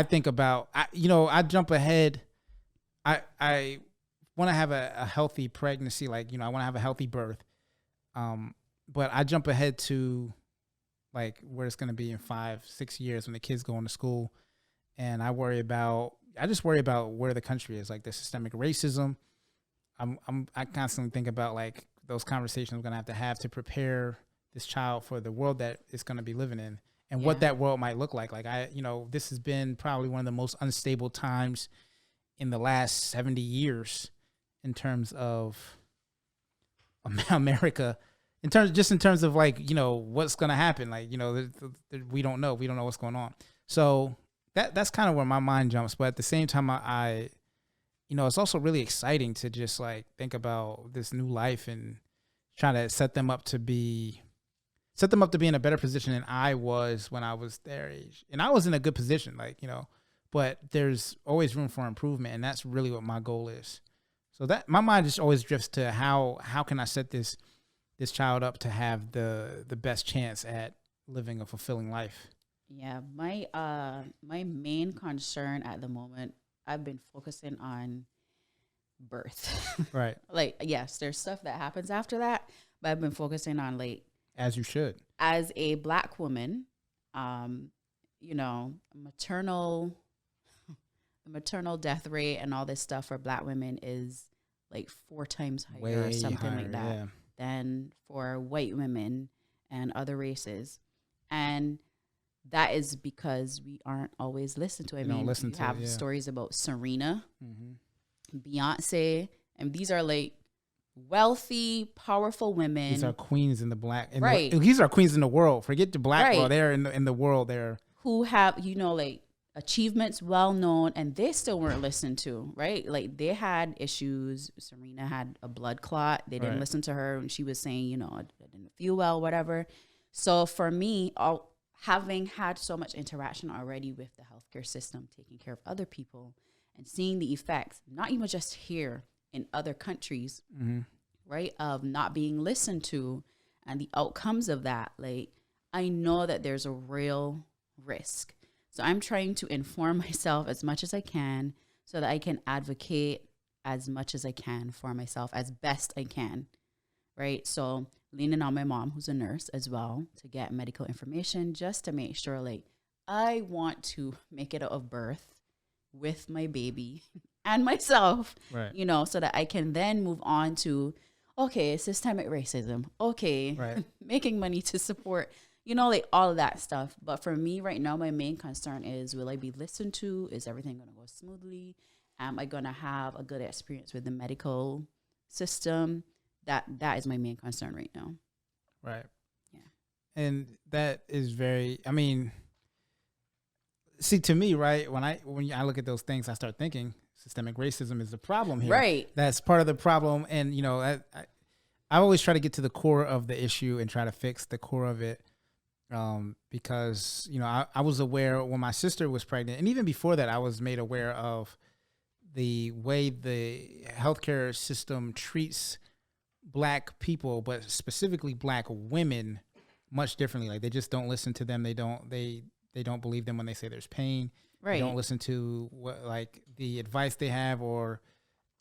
S1: think about, I jump ahead. I want to have a healthy pregnancy. Like, you know, I want to have a healthy birth. But I jump ahead to like where it's going to be in 5-6 years when the kids go into school. And I just worry about where the country is, like the systemic racism. I constantly think about like those conversations I'm going to have to prepare this child for the world that it's going to be living in and what that world might look like. Like this has been probably one of the most unstable times in the last 70 years in terms of America, in terms of like, you know, what's going to happen. Like, you know, we don't know what's going on. So that's kind of where my mind jumps. But at the same time, I you know, it's also really exciting to just like think about this new life and trying to set them up to be in a better position than I was when I was their age. And I was in a good position, like, you know, but there's always room for improvement. And that's really what my goal is. So that my mind just always drifts to how can I set this this child up to have the best chance at living a fulfilling life?
S2: Yeah, my main concern at the moment, I've been focusing on birth.
S1: Right.
S2: Like, yes, there's stuff that happens after that, but I've been focusing on, like,
S1: As you should.
S2: as a Black woman, you know, the maternal death rate and all this stuff for Black women is like 4 times higher
S1: Way
S2: or something
S1: higher,
S2: like that
S1: yeah.
S2: than for white women and other races. And that is because we aren't always listened to. I
S1: We don't
S2: mean,
S1: listen
S2: you
S1: to
S2: have
S1: it, yeah.
S2: stories about Serena,
S1: Mm-hmm.
S2: Beyonce, and these are like wealthy, powerful women.
S1: These are queens in the Black.
S2: Right.
S1: These are queens in the world. Forget the Black
S2: Right.
S1: world. They're in the world. They're
S2: who have, you know, like achievements well known, and they still weren't listened to, right? Like they had issues. Serena had a blood clot. They didn't
S1: Right.
S2: listen to her when she was saying, you know, I didn't feel well, whatever. So for me, having had so much interaction already with the healthcare system, taking care of other people and seeing the effects, not even just here, in other countries, right, of not being listened to and the outcomes of that, like I know that there's a real risk. So I'm trying to inform myself as much as I can so that I can advocate as much as I can for myself as best I can, right? So leaning on my mom, who's a nurse as well, to get medical information just to make sure, like, I want to make it out of birth with my baby and myself,
S1: right.
S2: you know, so that I can then move on to, okay, systemic racism. Okay,
S1: Right.
S2: making money to support, you know, like all of that stuff. But for me right now, my main concern is, will I be listened to? Is everything going to go smoothly? Am I going to have a good experience with the medical system? That is my main concern right now.
S1: Right.
S2: Yeah.
S1: And that is very, I mean, see, to me, right, when I look at those things, I start thinking systemic racism is the problem here.
S2: Right.
S1: That's part of the problem. And, you know, I always try to get to the core of the issue and try to fix the core of it. Because, you know, I was aware when my sister was pregnant, and even before that, I was made aware of the way the healthcare system treats Black people, but specifically Black women, much differently. Like they just don't listen to them. They don't believe them when they say there's pain.
S2: Right.
S1: They don't listen to what, like, the advice they have,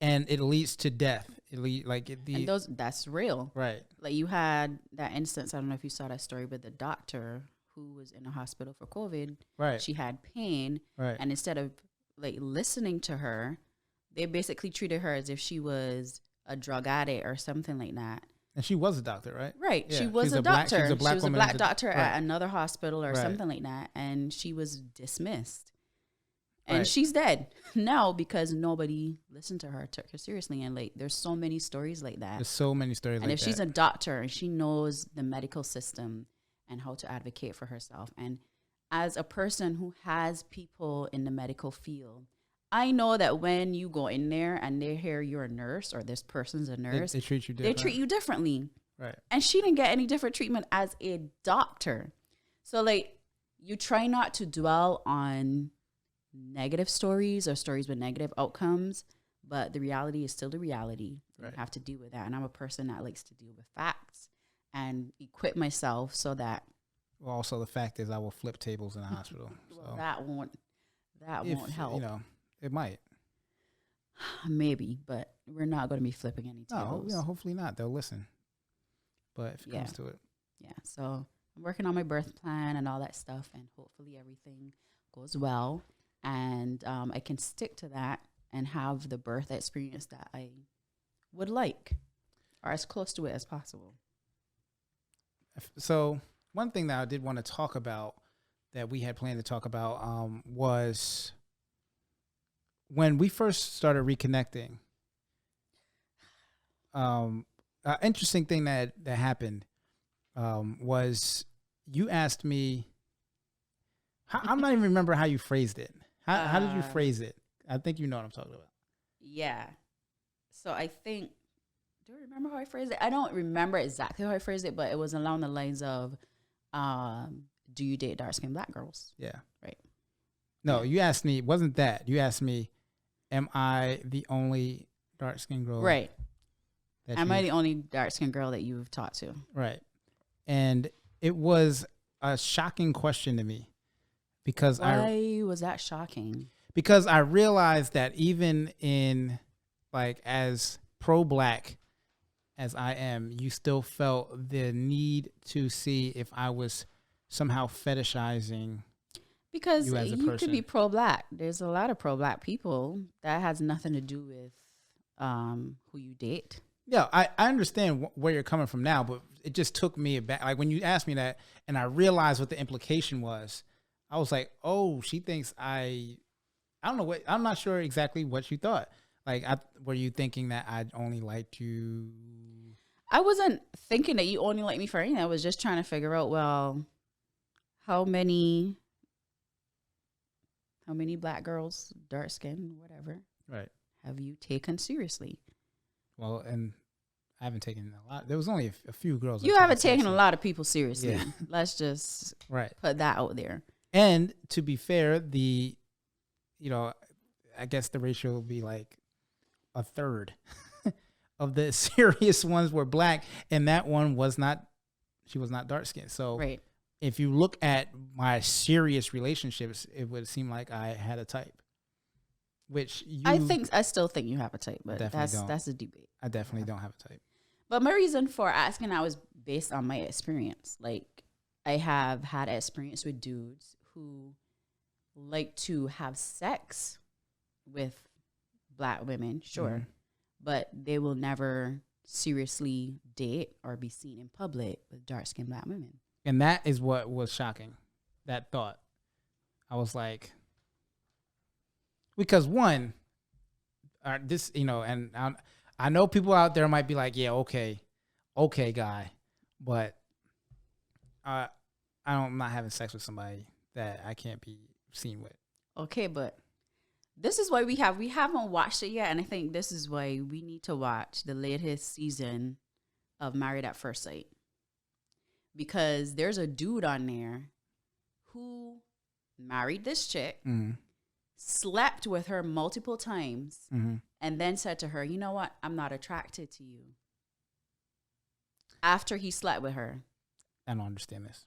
S1: and it leads to death.
S2: And that's real.
S1: Right.
S2: Like you had that instance, I don't know if you saw that story, but the doctor who was in a hospital for COVID,
S1: Right.
S2: she had pain.
S1: Right.
S2: And instead of like listening to her, they basically treated her as if she was a drug addict or something like that.
S1: And she was a doctor, right?
S2: Right.
S1: Yeah.
S2: She was
S1: She's
S2: a doctor.
S1: She's a Black
S2: she was a
S1: woman
S2: Black
S1: as
S2: doctor
S1: right.
S2: at another hospital or
S1: Right.
S2: something like that. And she was dismissed. And
S1: Right.
S2: she's dead now because nobody listened to her, took her seriously. And like, there's so many stories like that.
S1: There's so many stories
S2: And
S1: like
S2: if
S1: that.
S2: she's a doctor and she knows the medical system and how to advocate for herself, and as a person who has people in the medical field, I know that when you go in there and they hear you're a nurse or this person's a nurse,
S1: they treat you
S2: they
S1: different.
S2: treat you differently.
S1: Right.
S2: And she didn't get any different treatment as a doctor. So like, you try not to dwell on negative stories or stories with negative outcomes, but the reality is still the reality.
S1: Right.
S2: You have to deal with that. And I'm a person that likes to deal with facts and equip myself so that
S1: Well, also the fact is I will flip tables in the hospital.
S2: well,
S1: So
S2: that won't help.
S1: You know, it might.
S2: Maybe, but we're not going to be flipping any
S1: No,
S2: tables.
S1: you know, hopefully not. They'll listen. But if it
S2: Yeah.
S1: comes to it.
S2: Yeah, so I'm working on my birth plan and all that stuff, and hopefully everything goes well, and I can stick to that and have the birth experience that I would like, or as close to it as possible.
S1: So one thing that I did want to talk about that we had planned to talk about was when we first started reconnecting. An interesting thing that happened was you asked me. I'm not even remember how you phrased it. How did you phrase it? I think you know what I'm talking about.
S2: Yeah. So I think, do I remember how I phrased it? I don't remember exactly how I phrased it, but it was along the lines of, do you date dark-skinned Black girls?
S1: Yeah.
S2: Right.
S1: No, you asked me, wasn't that? You asked me, am I the only dark-skinned girl?
S2: Right. Am I the only dark skinned girl that you've talked to?
S1: Right. And it was a shocking question to me because
S2: Why was that shocking?
S1: Because I realized that even in like as pro-black as I am, you still felt the need to see if I was somehow fetishizing
S2: because
S1: you as a
S2: you
S1: person.
S2: could be pro-black. There's a lot of pro-black people. That has nothing to do with who you date.
S1: Yeah, I understand where you're coming from now, but it just took me back. Like when you asked me that and I realized what the implication was, I was like, oh, she thinks I don't know what, I'm not sure exactly what you thought. Like, were you thinking that I only liked you?
S2: I wasn't thinking that you only liked me for anything. I was just trying to figure out, well, how many black girls, dark skin, whatever,
S1: Right,
S2: have you taken seriously?
S1: well, and I haven't taken a lot. There was only a few girls.
S2: You haven't taken a lot of people seriously.
S1: Yeah.
S2: Let's just
S1: Right.
S2: put that out there.
S1: And to be fair, I guess the ratio will be like a third of the serious ones were black, and that one was not. She was not dark skinned. So
S2: Right.
S1: if you look at my serious relationships, it would seem like I had a type. Which
S2: I still think you have a type, but
S1: Definitely don't.
S2: that's a debate.
S1: I definitely don't have a type.
S2: But my reason for asking that was based on my experience. Like, I have had experience with dudes who like to have sex with black women, sure,
S1: Mhm.
S2: but they will never seriously date or be seen in public with dark-skinned black women.
S1: And that is what was shocking. That thought. I was like, because one, this, and I know people out there might be like, yeah, okay, guy, but I'm not having sex with somebody that I can't be seen with.
S2: Okay, but this is why we haven't watched it yet, and I think this is why we need to watch the latest season of Married at First Sight. Because there's a dude on there who married this chick,
S1: Mm-hmm.
S2: slept with her multiple times,
S1: Mm-hmm.
S2: and then said to her, you know what? I'm not attracted to you. After he slept with her.
S1: I don't understand this.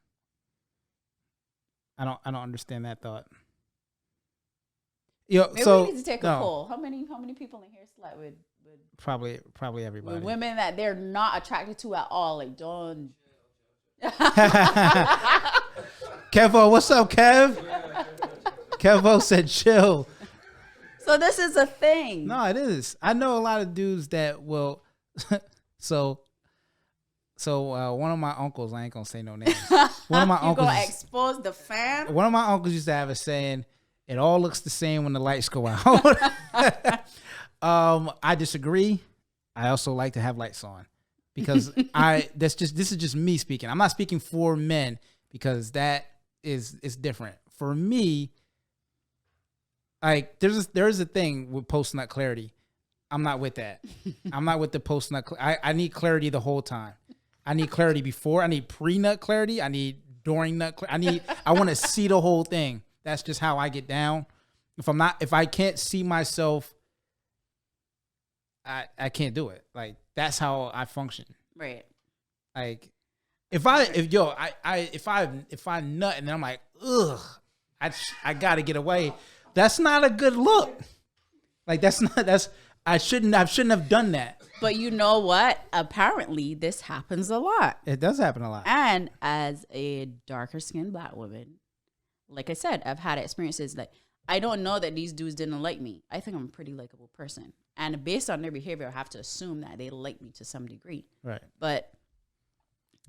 S1: I don't understand that thought.
S2: Maybe we need to take a poll. How many people in here slept with
S1: probably everybody.
S2: with women that they're not attracted to at all? Like, don't.
S1: Kevo, what's up, Kev? Kevo said chill.
S2: So this is a thing.
S1: No, it is. I know a lot of dudes that will. So one of my uncles, I ain't gonna say no names. One of my
S2: you
S1: uncles
S2: gonna expose the fam?
S1: One of my uncles used to have a saying, "It all looks the same when the lights go out." I disagree. I also like to have lights on because this is just me speaking. I'm not speaking for men because that is different. For me, like there's a thing with post-nut clarity. I'm not with that. I'm not with the post-nut. I need clarity the whole time. I need clarity before. I need pre-nut clarity. I need during nut. I want to see the whole thing. That's just how I get down. If I can't see myself, I can't do it. Like that's how I function.
S2: Right.
S1: Like if I nut and then I'm like, ugh, I gotta get away. That's not a good look. Like I shouldn't have done that.
S2: But you know what? Apparently this happens a lot.
S1: It does happen a lot.
S2: And as a darker skinned black woman, like I said, I've had experiences like I don't know that these dudes didn't like me. I think I'm a pretty likable person. And based on their behavior, I have to assume that they like me to some degree.
S1: Right.
S2: But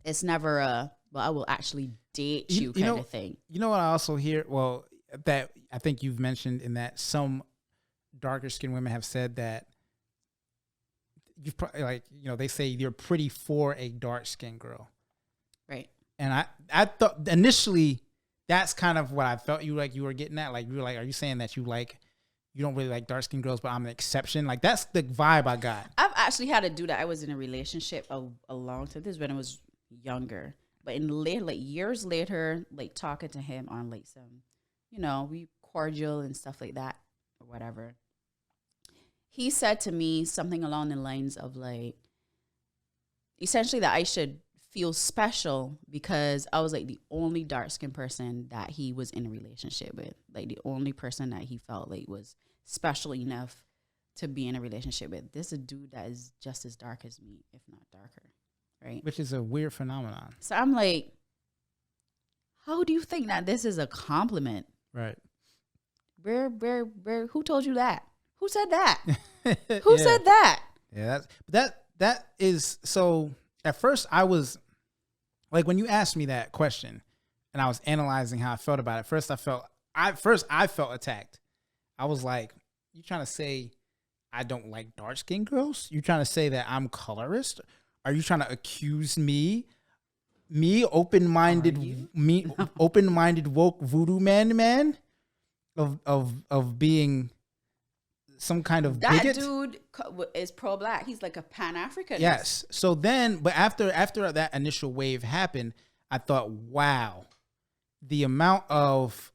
S2: it's never I will actually date you kind of thing.
S1: You know what I also hear? Well, that I think you've mentioned in that some darker skinned women have said that you've probably they say you're pretty for a dark skinned girl.
S2: Right.
S1: And I thought initially that's kind of what I felt you were getting at. Like you were like, are you saying that you don't really like dark skinned girls, but I'm an exception? Like that's the vibe I got.
S2: I've actually had to do that. I was in a relationship a long time. This is when I was younger. But in years later, like talking to him on like some, we cordial and stuff like that or whatever. He said to me something along the lines of like, essentially that I should feel special because I was like the only dark skinned person that he was in a relationship with, like the only person that he felt like was special enough to be in a relationship with. This is a dude that is just as dark as me, if not darker, right?
S1: Which is a weird phenomenon.
S2: So I'm like, how do you think that this is a compliment?
S1: Right.
S2: Where, who told you that? Who said that? Who said that?
S1: Yeah, that is, so at first I was, like, when you asked me that question and I was analyzing how I felt about it, first I felt attacked. I was like, you trying to say I don't like dark-skinned girls? You trying to say that I'm colorist? Are you trying to accuse me open-minded woke voodoo man of being some kind of
S2: that
S1: bigot?
S2: dude is pro-black. He's like a Pan-Africanist.
S1: Yes. So then, but after that initial wave happened, I thought, wow, the amount of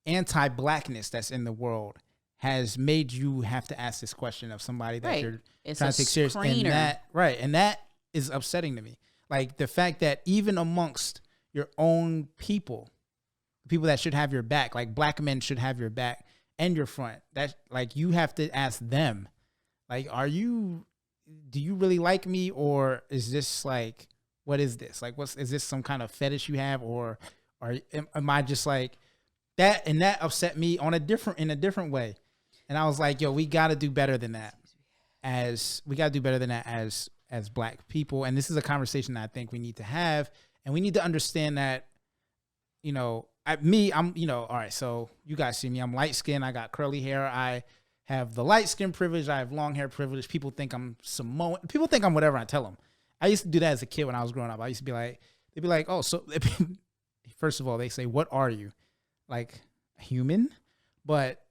S1: anti-blackness that's in the world has made you have to ask this question of somebody that you're trying to take serious. And that is upsetting to me. Like the fact that even amongst your own people that should have your back, like black men should have your back and your front, that like you have to ask them, like, do you really like me, or is this like, what is this? Like, is this some kind of fetish you have, or am I just like that? And that upset me in a different way. And I was like, yo, we got to do better than that as black people. And this is a conversation that I think we need to have. And we need to understand that, you know, I'm, you know, all right, so you guys see me, I'm light skinned. I got curly hair. I have the light skin privilege. I have long hair privilege. People think I'm Samoan. People think I'm whatever I tell them. I used to do that as a kid when I was growing up. I used to be like, they'd be like, oh, so first of all, they say, what are you? Like human? But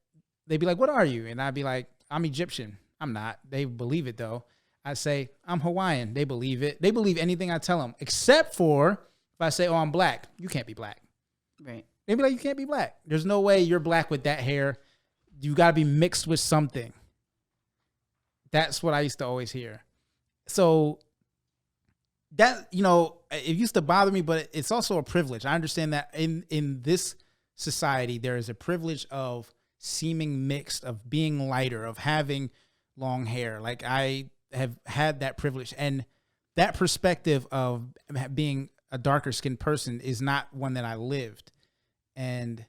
S1: they'd be like, what are you? And I'd be like, I'm Egyptian. I'm not. They believe it though. I say, I'm Hawaiian. They believe it. They believe anything I tell them, except for if I say, oh, I'm black. You can't be black.
S2: Right.
S1: They'd be like, you can't be black. There's no way you're black with that hair. You got to be mixed with something. That's what I used to always hear. So that, you know, it used to bother me, but it's also a privilege. I understand that in this society, there is a privilege of seeming mixed, of being lighter, of having long hair. Like I have had that privilege, and that perspective of being a darker skinned person is not one that I lived. And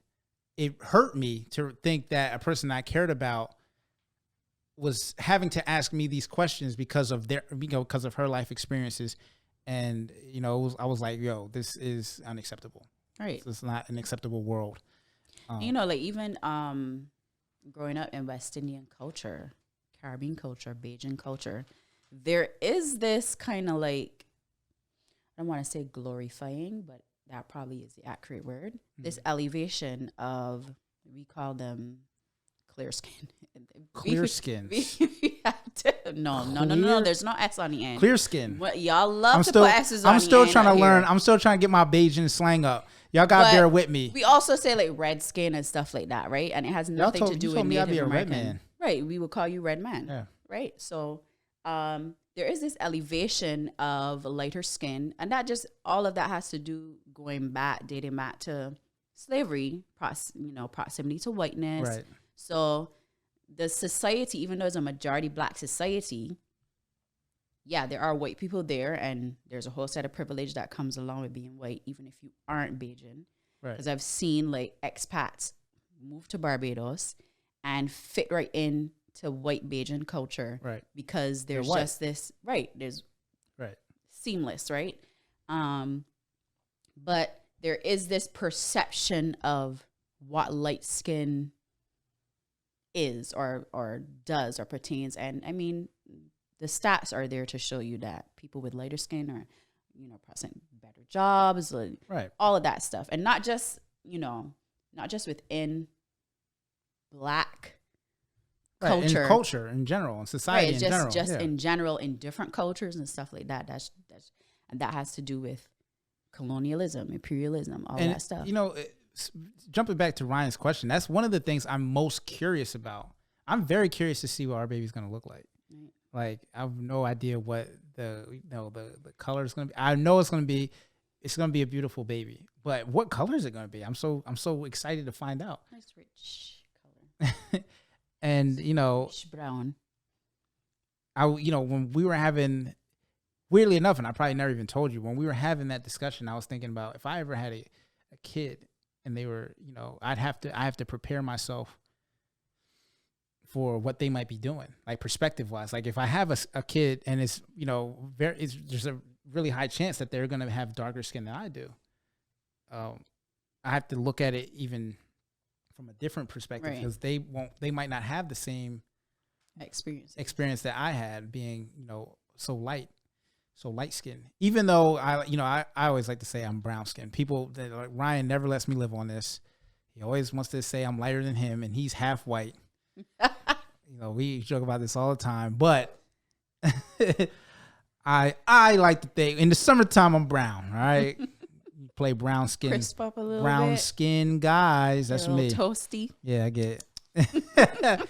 S1: it hurt me to think that a person I cared about was having to ask me these questions because of because of her life experiences. And, you know, I was like, yo, this is unacceptable.
S2: Right.
S1: This is not an acceptable world.
S2: You know, like even growing up in West Indian culture, Caribbean culture, Bajan culture, there is this kind of like, I don't want to say glorifying, but that probably is the accurate word. Mm-hmm. This elevation of, we call them clear skin.
S1: Clear skin.
S2: No. There's no S on the end.
S1: Clear skin.
S2: What, y'all love to put S's on the end.
S1: I'm still trying to learn. I'm still trying to get my Bajan slang up. Y'all got to bear with me.
S2: We also say like red skin and stuff like that, right? And it has nothing to do with Native American. Red man. Right. We would call you red man. Yeah. Right. So there is this elevation of lighter skin, and that just, all of that has to do dating back to slavery, proximity to whiteness.
S1: Right.
S2: So the society, even though it's a majority black society, yeah, there are white people there, and there's a whole set of privilege that comes along with being white, even if you aren't Bajan.
S1: Right.
S2: Because I've seen like expats move to Barbados and fit right in to white Bajan culture,
S1: right?
S2: Because there's just this, right? There's seamless, right? But there is this perception of what light skin is or does or pertains, and I mean, the stats are there to show you that people with lighter skin are, present better jobs,
S1: right?
S2: All of that stuff, and not just within black culture,
S1: in culture in general, in society in general,
S2: in general, in different cultures and stuff like that. And that has to do with colonialism, imperialism, all that stuff.
S1: Jumping back to Ryan's question, that's one of the things I'm most curious about. I'm very curious to see what our baby's going to look like. Like I have no idea what the color is gonna be. I know it's gonna be a beautiful baby, but what color is it gonna be? I'm so excited to find out.
S2: Nice rich color.
S1: And
S2: Rich brown.
S1: when we were having, weirdly enough, and I probably never even told you, when we were having that discussion, I was thinking about if I ever had a kid and they were, I have to prepare myself for what they might be doing, like perspective wise. Like if I have a kid and it's, there's a really high chance that they're going to have darker skin than I do. I have to look at it even from a different perspective, because they might not have the same experience that I had, being, so light skinned. Even though I always like to say I'm brown skinned. People like, Ryan never lets me live on this. He always wants to say I'm lighter than him and he's half white. We joke about this all the time, but I like to think in the summertime I'm brown, right? You play brown skin,
S2: crisp up a little
S1: brown
S2: bit.
S1: skin guys. That's me.
S2: Toasty.
S1: Yeah, I get it.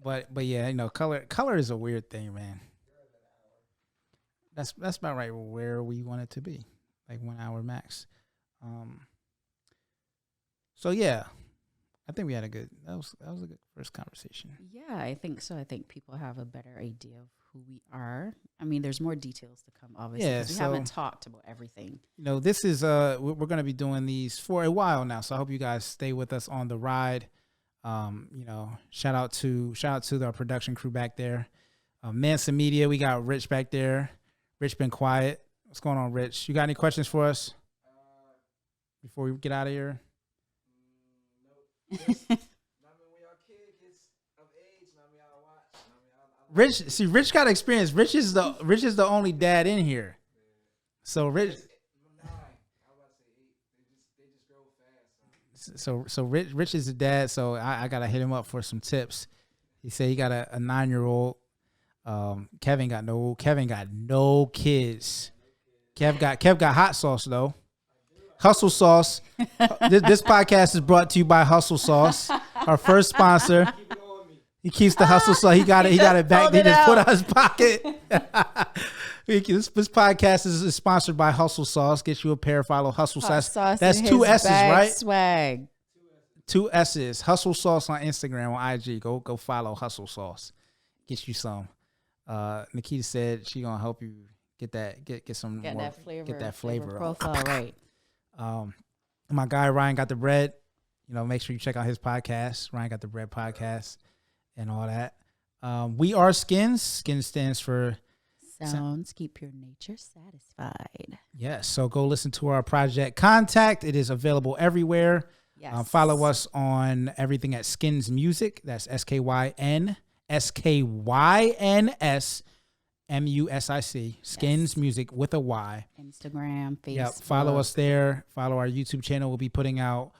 S1: but yeah, color is a weird thing, man. That's about right where we want it to be, like 1 hour max. So yeah, I think we had that was a good first conversation.
S2: Yeah, I think so. I think people have a better idea of who we are. I mean, there's more details to come, obviously, because we haven't talked about everything.
S1: This is we're going to be doing these for a while now, so I hope you guys stay with us on the ride. Shout out to our production crew back there, Manson Media. We got Rich back there. Rich been quiet. What's going on, Rich? You got any questions for us before we get out of here? Rich got experience. Rich is the only dad in here. So Rich. So Rich is the dad. So I gotta hit him up for some tips. He said he got a 9-year-old. Kevin got no kids. Kev got hot sauce though. Hustle Sauce. This podcast is brought to you by Hustle Sauce, our first sponsor. He keeps the Hustle Sauce. He got it back. He just put it in his pocket. This podcast is sponsored by Hustle Sauce. Get you a pair. Follow Hustle Sauce. That's 2 S's, right?
S2: Swag.
S1: 2 S's. Hustle Sauce on Instagram, on IG. Go follow Hustle Sauce. Get you some. Nikita said she gonna help you get some more,
S2: get that flavor
S1: profile
S2: right.
S1: My guy Ryan Got the Bread. Make sure you check out his podcast, Ryan Got the Bread podcast, and all that. We are Skyns. Skyns stands for
S2: Sounds Keep Your Nature Satisfied.
S1: Yes. So go listen to our project Contact. It is available everywhere.
S2: Yes.
S1: Follow us on everything at Skyns Music. That's SKYNS MUSIC. Skyns Music with a Y.
S2: Instagram, Facebook.
S1: Yep. Follow us there. Follow our YouTube channel. We'll be putting out,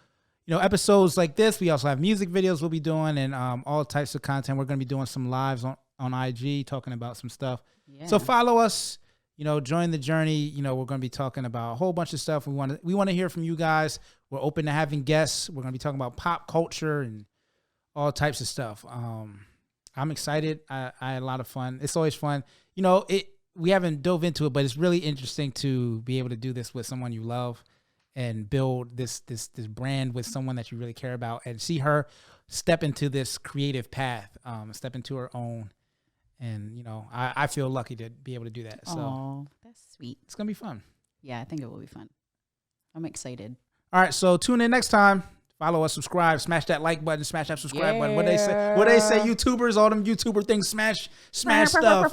S1: episodes like this. We also have music videos we'll be doing, and all types of content. We're going to be doing some lives on IG, talking about some stuff. Yeah. So follow us. Join the journey. We're going to be talking about a whole bunch of stuff. We want to hear from you guys. We're open to having guests. We're going to be talking about pop culture and all types of stuff. I'm excited. I had a lot of fun. It's always fun. We haven't dove into it, but it's really interesting to be able to do this with someone you love and build this brand with someone that you really care about, and see her step into this creative path, step into her own. And, I feel lucky to be able to do that. So
S2: that's sweet.
S1: It's going to be fun.
S2: Yeah, I think it will be fun. I'm excited.
S1: All right. So tune in next time. Follow us, subscribe, smash that like button, smash that subscribe button. What they say, YouTubers, all them YouTuber things, smash stuff.